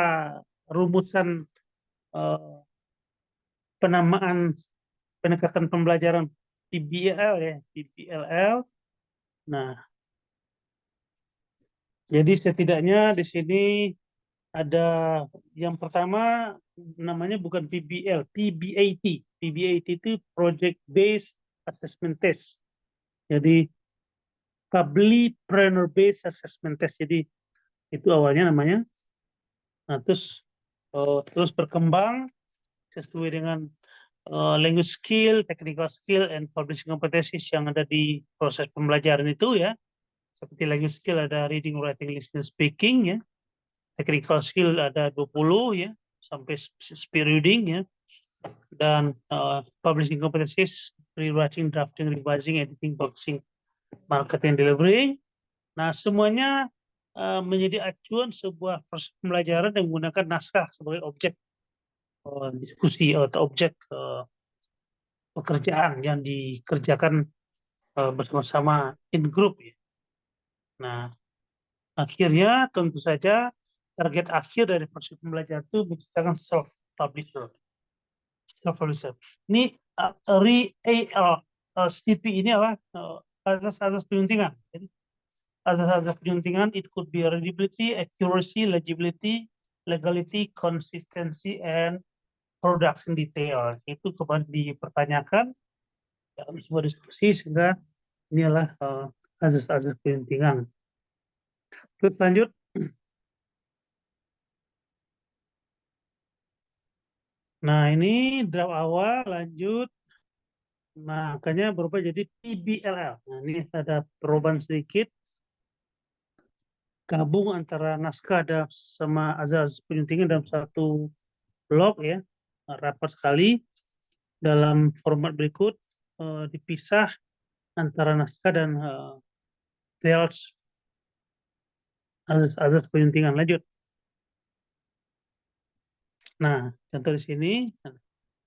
rumusan eh, penamaan pendekatan pembelajaran PBL ya, PBLL. Nah, jadi setidaknya di sini ada yang pertama namanya bukan PBL, PBAT. PBAT itu Project Based Assessment Test. Jadi Public Planner Based Assessment Test. Jadi itu awalnya namanya. Nah, terus berkembang sesuai dengan language skill, technical skill, and publishing competencies yang ada di proses pembelajaran itu ya. Seperti language skill ada reading, writing, listening, speaking ya. Technical skill ada 20 ya, sampai speed reading ya. Dan publishing competencies, rewriting, drafting, revising, editing, boxing, marketing, delivering. Nah, semuanya menjadi acuan sebuah proses pembelajaran yang menggunakan naskah sebagai objek diskusi atau objek pekerjaan yang dikerjakan bersama-sama in group ya. Nah, akhirnya tentu saja target akhir dari proses pembelajaran itu menciptakan self-publisher. Self-publisher. Ini CP ini adalah asas-asas penyuntingan. Jadi, asas-asas penyuntingan it could be readability, accuracy, legibility, legality, consistency, and production detail. Itu kembali dipertanyakan dalam sebuah diskusi sehingga ini adalah asas-asas penyuntingan. Terus lanjut. Nah, ini draft awal, lanjut. Nah, makanya berubah jadi PBLL. Nah, ini ada perubahan sedikit. Gabung antara naskah dan sama azas penyuntingan dalam satu blok ya. Rapat sekali dalam format berikut. Dipisah antara naskah dan azas penyuntingan. Lanjut. Nah, contoh di sini.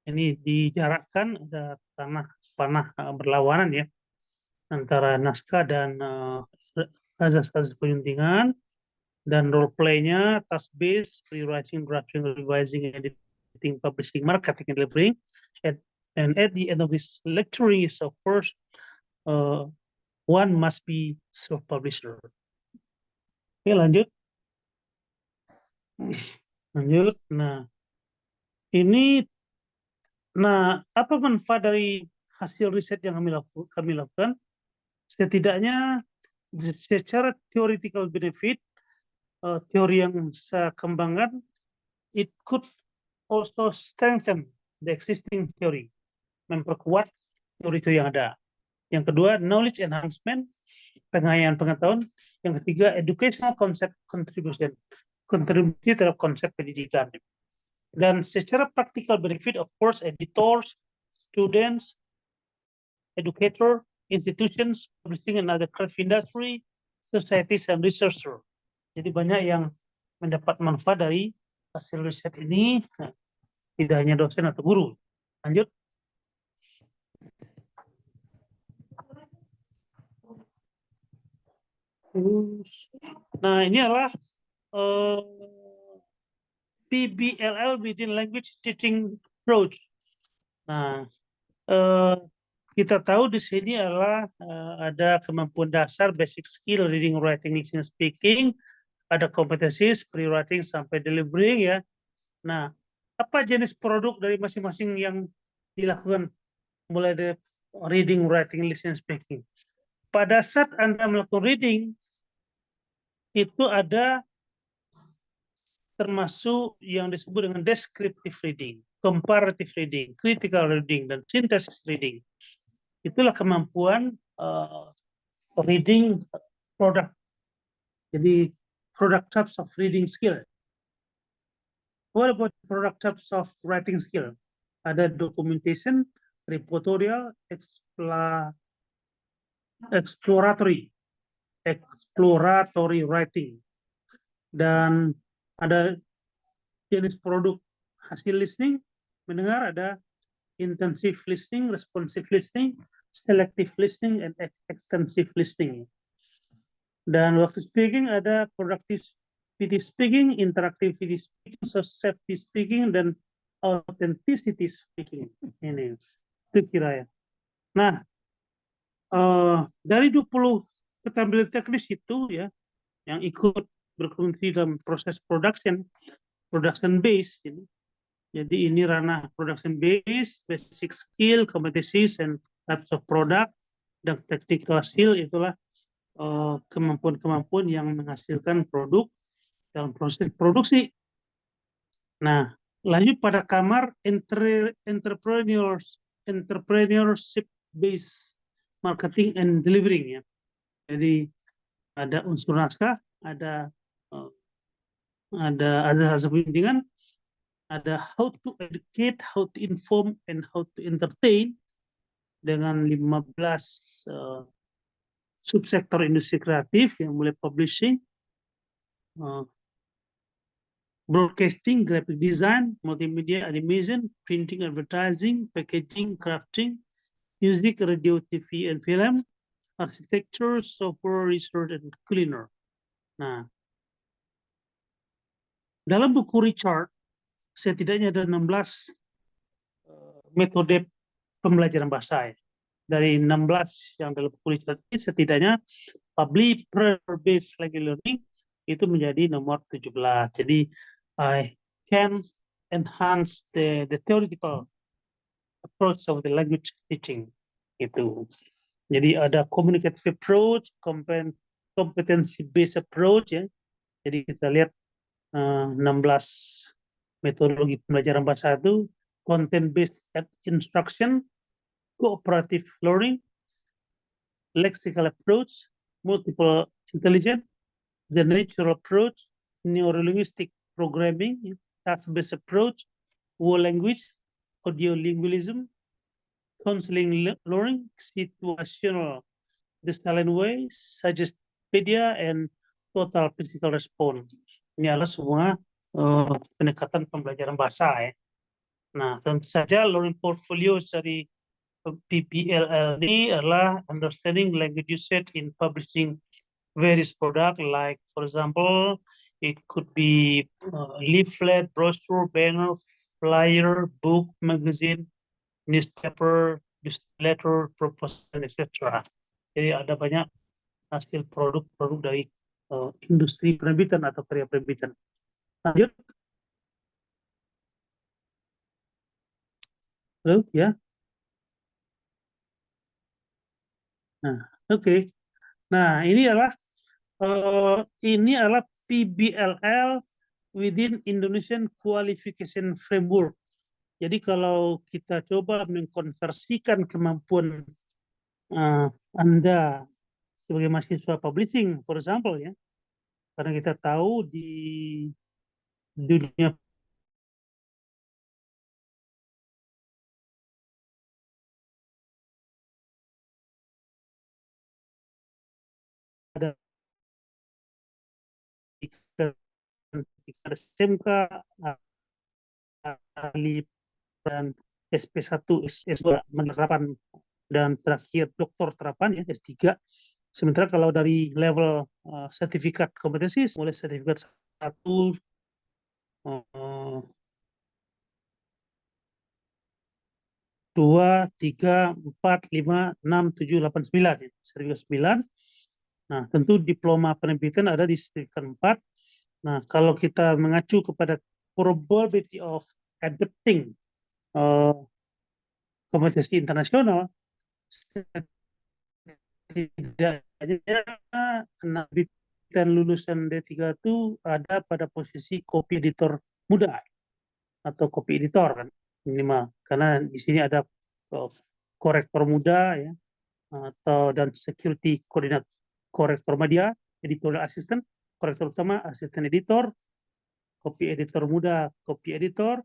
Ini dijarakkan ada panah berlawanan ya antara naskah dan azas-azas penyuntingan, dan role play-nya task based, rewriting, drafting, revising, editing, publishing, marketing, and delivering. And at the end of this lecturing is of course one must be self-publisher. Oke, lanjut. Nah, ini apa manfaat dari hasil riset yang kami lakukan? Setidaknya secara theoretical benefit, teori yang saya kembangkan, it could also strengthen the existing theory, memperkuat teori itu yang ada. Yang kedua, knowledge enhancement, pengayaan pengetahuan. Yang ketiga, educational concept contribution, kontribusi terhadap konsep pendidikan. Dan secara practical benefit, of course, editors, students, educator, institutions, publishing and other craft industry, societies, and researcher. Jadi banyak yang mendapat manfaat dari hasil riset ini, tidak hanya dosen atau guru. Lanjut. Nah, ini adalah PBLL within language teaching approach. Nah, kita tahu di sini adalah ada kemampuan dasar, basic skill, reading, writing, listening, speaking, ada kompetensi, pre-writing sampai delivering ya. Nah, apa jenis produk dari masing-masing yang dilakukan mulai dari reading, writing, listening, speaking? Pada saat Anda melakukan reading, itu ada termasuk yang disebut dengan descriptive reading, comparative reading, critical reading, dan synthesis reading. Itulah kemampuan reading product. Jadi product types of reading skill. What about product types of writing skill? Ada documentation, reportorial, exploratory writing. Dan ada jenis produk hasil listening, mendengar, ada intensive listening, responsive listening, selective listening, and extensive listening. Dan waktu speaking ada productivity speaking, interactivity speaking, safety speaking, dan authenticity speaking. Ini itu kira ya. Nah, dari 20 keterampilan teknis itu ya, yang ikut berkontribusi dalam proses production base ini. Jadi ini ranah production base, basic skill, competencies, and types of product, dan technical skill itulah kemampuan-kemampuan yang menghasilkan produk dalam proses produksi. Nah, lanjut pada kamar entrepreneurship based marketing and delivering ya. Jadi ada unsur naskah, ada pendidikan, ada how to educate, how to inform, and how to entertain dengan 15 subsektor industri kreatif yang mulai publishing, broadcasting, graphic design, multimedia, animation, printing, advertising, packaging, crafting, music, radio, TV, and film, architecture, software, research, and culiner. Nah, dalam buku Richard, setidaknya ada 16 metode pembelajaran bahasa ya. Dari 16 yang dalam buku Richard ini, setidaknya public prayer-based language learning itu menjadi nomor 17. Jadi I can enhance the theoretical approach of the language teaching itu. Jadi ada communicative approach, competency based approach ya. Jadi kita lihat 16 metodologi pembelajaran bahasa itu, content based instruction, cooperative learning, lexical approach, multiple intelligence, the natural approach, neurolinguistic programming, task-based approach, world language, audio linguism, counseling learning, situational distalent way, suggespedia, and total physical response. Ini adalah semua pendekatan pembelajaran bahasa ya. Nah, tentu saja learning portfolio dari PPLL ini adalah understanding language usage in publishing various product, like for example, it could be leaflet, brochure, banner, flyer, book, magazine, newspaper, letter, proposal, etc. Jadi ada banyak hasil produk-produk dari industri penerbitan atau karya penerbitan. Lanjut. Halo, ya. Nah, oke. Nah, ini adalah PBLL within Indonesian Qualification Framework. Jadi kalau kita coba mengkonversikan kemampuan Anda sebagai mahasiswa publishing, for example ya, karena kita tahu di dunia ada SMK, ahli dan SP1, S2 penerapan, dan terakhir doktor terapan ya S3. Sementara kalau dari level sertifikat kompetensi mulai sertifikat 1, 2, 3, 4, 5, 6, 7, 8, 9 ya. Sertifikat 9. Nah, tentu diploma penerbitan ada di sertifikat 4. Nah, kalau kita mengacu kepada probability of adapting kompetensi internasional, setidaknya penerbitan lulusan D3 itu ada pada posisi copy editor muda atau copy editor kan minimal, karena di sini ada korektor muda ya, atau dan security coordinator, korektor media, editorial assistant, korektor utama, asisten editor, copy editor muda, copy editor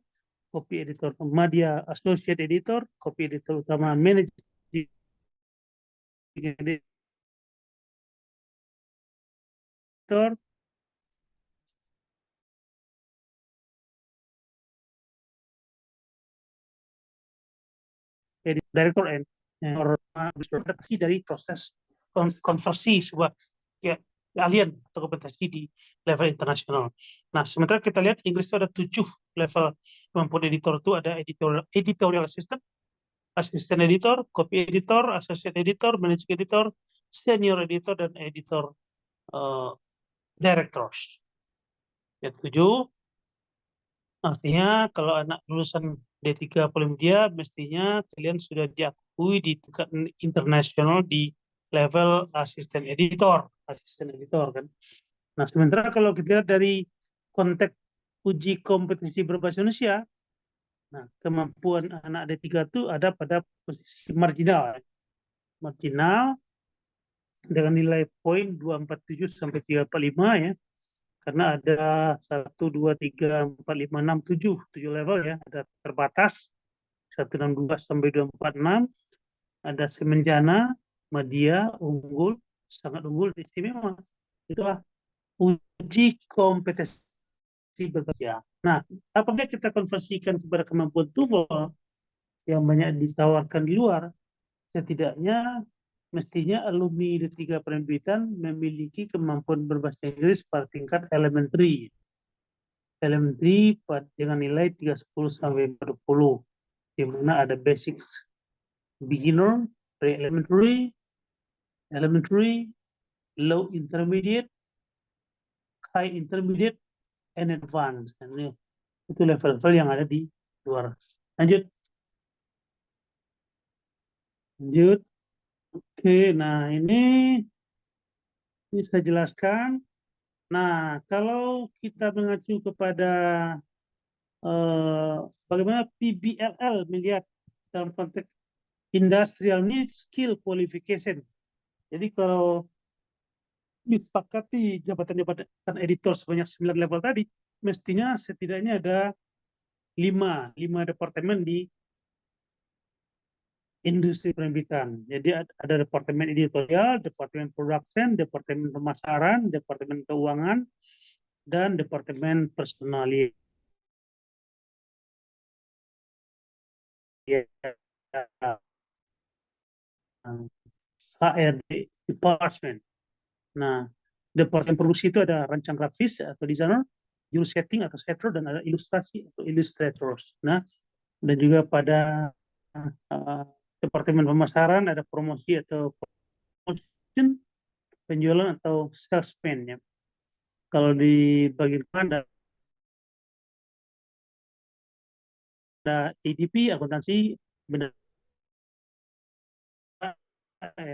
media, associate editor, copy editor utama, managing editor, director, and beradaptasi dari proses konversi sebuah keahlian atau kompetensi di level internasional. Nah, sementara kita lihat Inggris itu ada 7 level kemampuan editor itu ada editorial assistant, assistant editor, copy editor, associate editor, managing editor, senior editor, dan editor directors. Yang 7 artinya kalau anak lulusan D3 Polimedia mestinya kalian sudah diakui di tingkat internasional di level asisten editor kan. Nah, sementara kalau kita lihat dari konteks uji kompetensi berbahasa Indonesia, nah kemampuan anak D3 itu ada pada posisi marginal dengan nilai poin 247 sampai 345 ya. Karena ada 1, 2, 3, 4, 5, 6, 7 level ya, ada terbatas 162 sampai 246, ada semenjana, media, unggul, sangat unggul, istimewa. Itulah uji kompetensi berbahasa. Nah, apabila kita konversikan kepada kemampuan TOEFL yang banyak ditawarkan di luar, setidaknya mestinya alumni D3 penerbitan memiliki kemampuan berbahasa Inggris pada tingkat elementary dengan nilai 310 sampai 40, di mana ada basics, beginner, pre-elementary, elementary, low intermediate, high intermediate, and advanced. Itu level-level yang ada di luar. Lanjut. Oke, nah ini saya jelaskan. Nah, kalau kita mengacu kepada bagaimana PBLL melihat dalam konteks industrial needs skill qualification. Jadi kalau disepakati jabatan-jabatan editor sebanyak 9 level tadi, mestinya setidaknya ada 5 departemen di industri penerbitan. Jadi ada departemen editorial, departemen production, departemen pemasaran, departemen keuangan, dan departemen personalia. HRD department. Nah, departemen produksi itu ada rancang grafis atau designer, juru setting atau setter, dan ada ilustrasi atau illustrators. Nah, dan juga pada departemen pemasaran ada promosi atau promotion, penjualan atau salesman ya. Kalau di bagian ada ADP, akuntansi, benar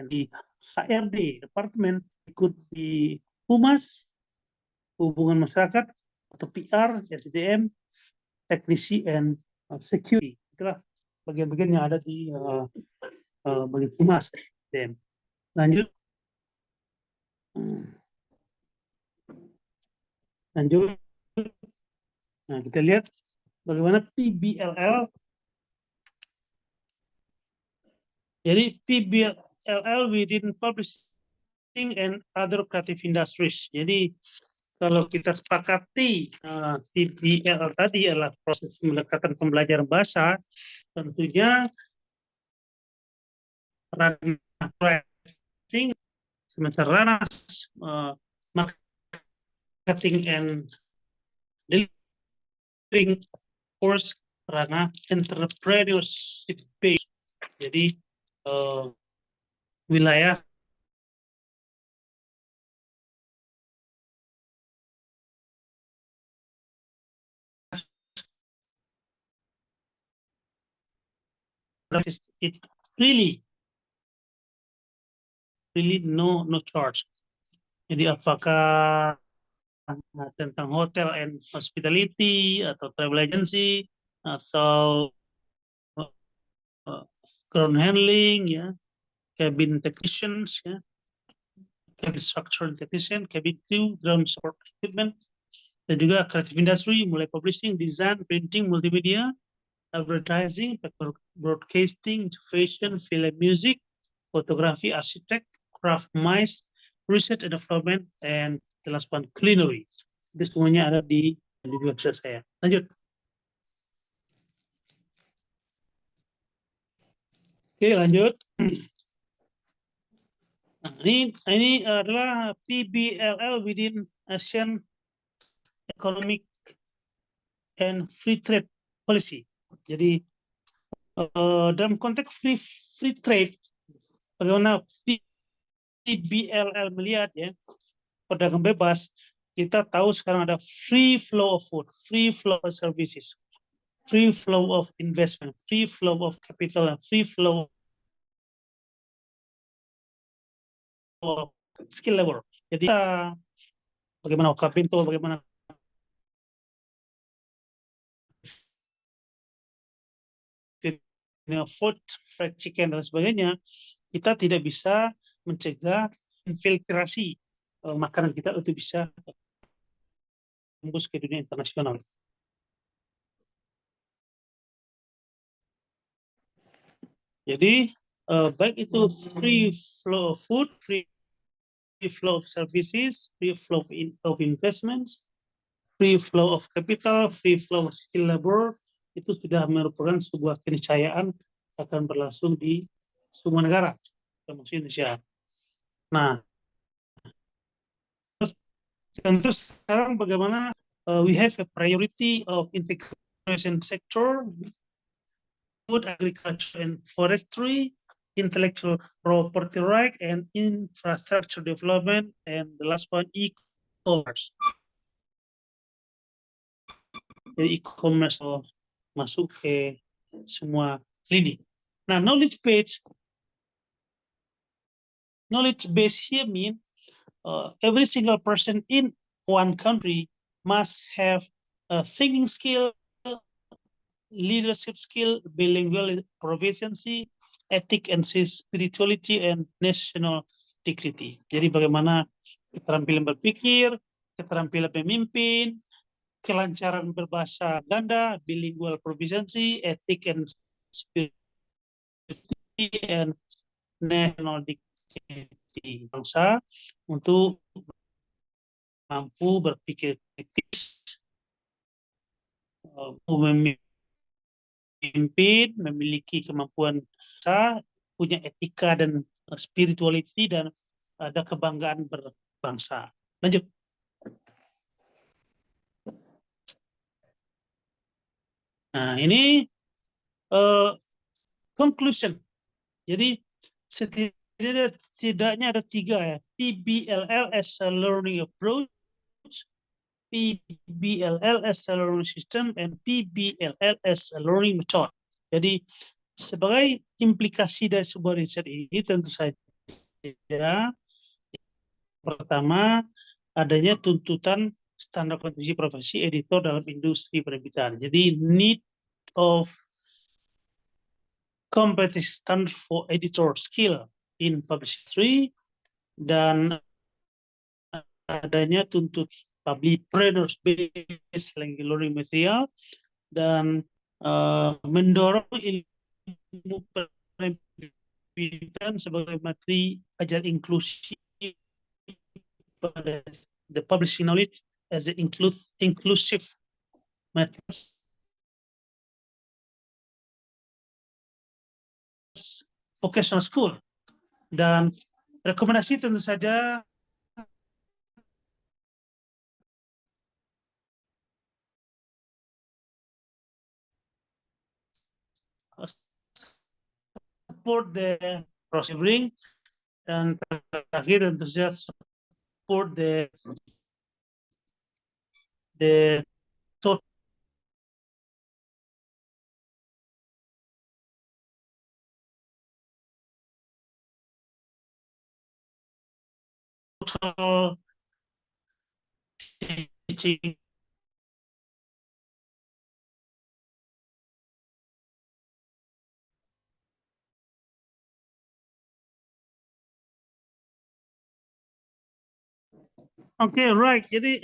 di HRD departemen ikut di humas, hubungan masyarakat atau PR, SDM, teknisi, and security. Itulah bagian-bagian yang ada di bagian humas. Lanjut. Nah, kita lihat bagaimana PBLL. Jadi PBLL within publishing and other creative industries. Jadi kalau kita sepakati PBLL tadi adalah proses pendekatan pembelajaran bahasa, tentunya ranah writing, sementara ranah marketing and delivering course ranah entrepreneurship based. Jadi wilayah it really no charge. Jadi apakah tentang hotel and hospitality atau travel agency atau ground handling ya, cabin technicians ya, cabin structural technician, cabin crew, ground support equipment, dan juga creative industry mulai publishing, design, printing, multimedia, advertising, broadcasting, fashion, film, music, fotografi, arsitek, craft, mice, research and development, and the last one, culinary. Itu semuanya ada di website saya. Lanjut. Oke, lanjut. Nah, ini adalah PBLL within ASEAN Economic and Free Trade Policy. Jadi dalam konteks free trade, bagaimana PBLL melihat ya perdagangan bebas, kita tahu sekarang ada free flow of food, free flow of services, free flow of investment, free flow of capital, and free flow of skill labor. Jadi bagaimana Okapinto, bagaimana food, fried chicken dan sebagainya, kita tidak bisa mencegah infiltrasi makanan kita untuk bisa tembus ke dunia internasional. Jadi baik itu free flow of food, free flow of services, free flow of investments, free flow of capital, free flow of skill labor, itu sudah merupakan sebuah keniscayaan akan berlangsung di semua negara, termasuk Indonesia. Nah, tentu sekarang bagaimana we have a priority of integration sector, food, agriculture, and forestry, intellectual property right, and infrastructure development, and the last one, e-commerce. Jadi e-commerce masuk ke semua lini. Nah, knowledge base here mean every single person in one country must have a thinking skill, leadership skill, bilingual proficiency, ethic and spirituality, and national dignity. Jadi bagaimana keterampilan berpikir, keterampilan pemimpin, kelancaran berbahasa ganda, bilingual proficiency, ethic and spirituality, and national dignity. Bangsa untuk mampu berpikir kritis, memimpin, memiliki kemampuan punya etika dan spirituality, dan ada kebanggaan berbangsa. Lanjut. Nah, ini conclusion. Jadi setidaknya ada 3 ya. PBLL as a learning approach, PBLL as a learning system, and PBLL as a learning method. Jadi sebagai implikasi dari sebuah riset ini tentu saja pertama adanya tuntutan standar kontribusi profesi editor dalam industri penerbitan. Jadi need of competitive standard for editor skill in publishing, dan adanya tuntut publishers based learning material, dan mendorong ilmu penerbitan sebagai materi ajar inklusif pada the publishing knowledge as an inclusive methods vocational school. Dan rekomendasi tentu saja support the processing, dan terakhir tentu saja support the total teaching. Oke, right. Jadi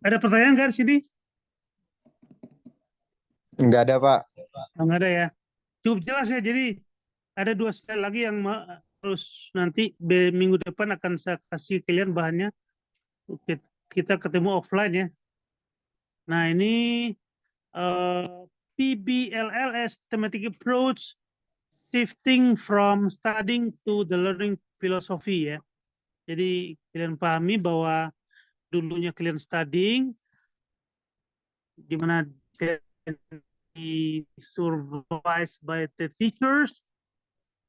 ada pertanyaan nggak di sini? Enggak ada, Pak. Nggak ada ya. Cukup jelas ya. Jadi ada 2 slide lagi yang harus nanti minggu depan akan saya kasih kalian bahannya. Kita ketemu offline ya. Nah, ini PBLLS, thematic approach, shifting from studying to the learning philosophy ya. Jadi kalian pahami bahwa dulunya kalian studying, di mana di supervised by the teachers,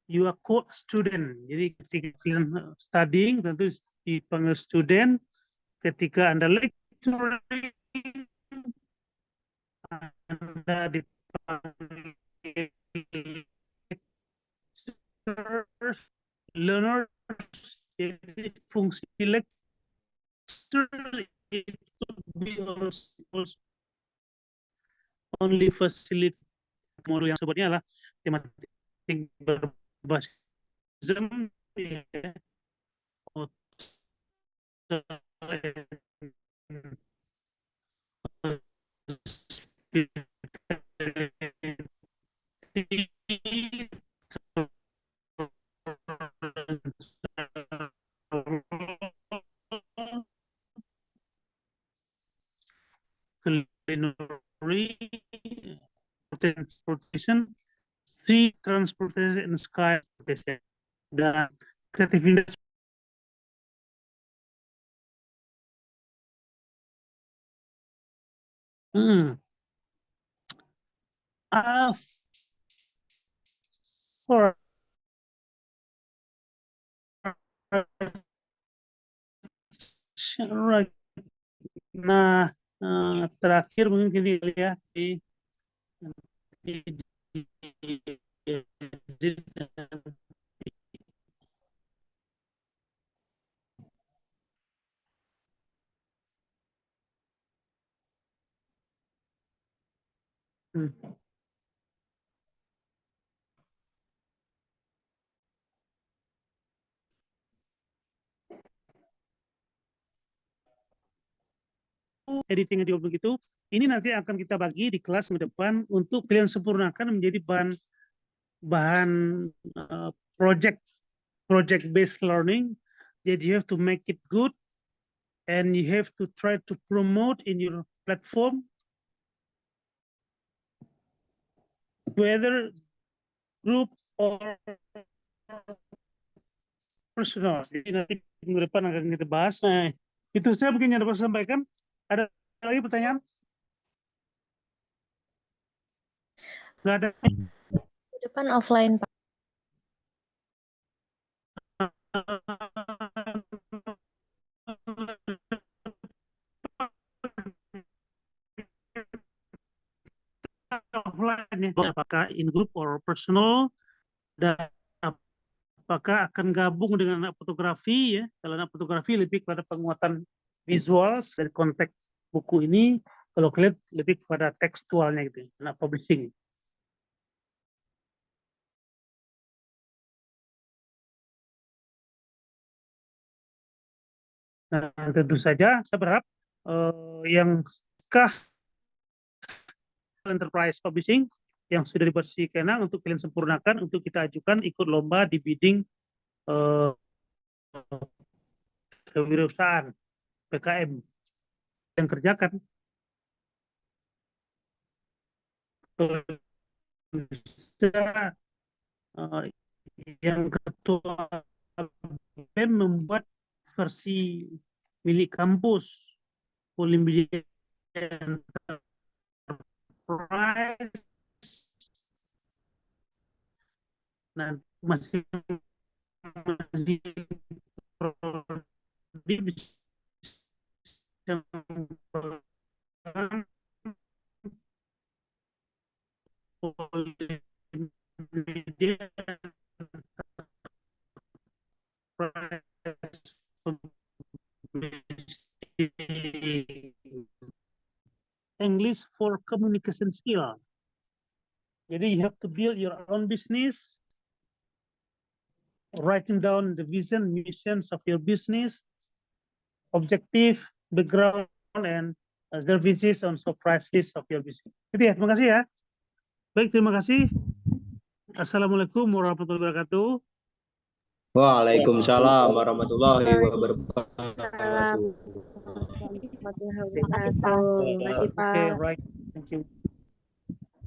you are called student. Jadi ketika kalian studying tentu dipanggil student. Ketika Anda lecturing, Anda dipanggil lecturers, learners. Jadi fungsi lecturer itu be also only facilitate modul yang sebutnya adalah tematik berbasis ya, culinary, transportation, sea transportation, and sky transportation. Dan creative industry. For right. Nah, terakhir mungkin gini ya editing juga begitu. Ini nanti akan kita bagi di kelas ke depan untuk kalian sempurnakan menjadi bahan project based learning. Jadi you have to make it good and you have to try to promote in your platform, whether group or personal. Jadi nanti minggu depan akan kita bahas. Nah, itu saya mungkin yang dapat sampaikan. Ada lagi pertanyaan? Nggak ada. Depan offline, Pak. Offline ya, apakah in group or personal, dan apakah akan gabung dengan anak fotografi ya. Kalau anak fotografi lebih pada penguatan visual dari konteks buku ini, kalau kalian lebih pada tekstualnya gitu, anak publishing. Nah, tentu saja saya berharap yang enterprise publishing yang sudah dibuat si Kenang untuk kalian sempurnakan untuk kita ajukan ikut lomba di bidding kewirausahaan PKM yang kerjakan. Yang ketua BEM membuat versi milik kampus Polimedia Enterprise. Nah, masih English for communication skill. Jadi you have to build your own business, writing down the vision, missions of your business, objective, background, and services on surprises of your business. Jadi ya, terima kasih ya. Baik, terima kasih. Assalamualaikum warahmatullahi wabarakatuh. Waalaikumsalam warahmatullahi Waalaikumsalam wabarakatuh. warahmatullahi wabarakatuh. Terima kasih, Okay, Pak. right. Thank you.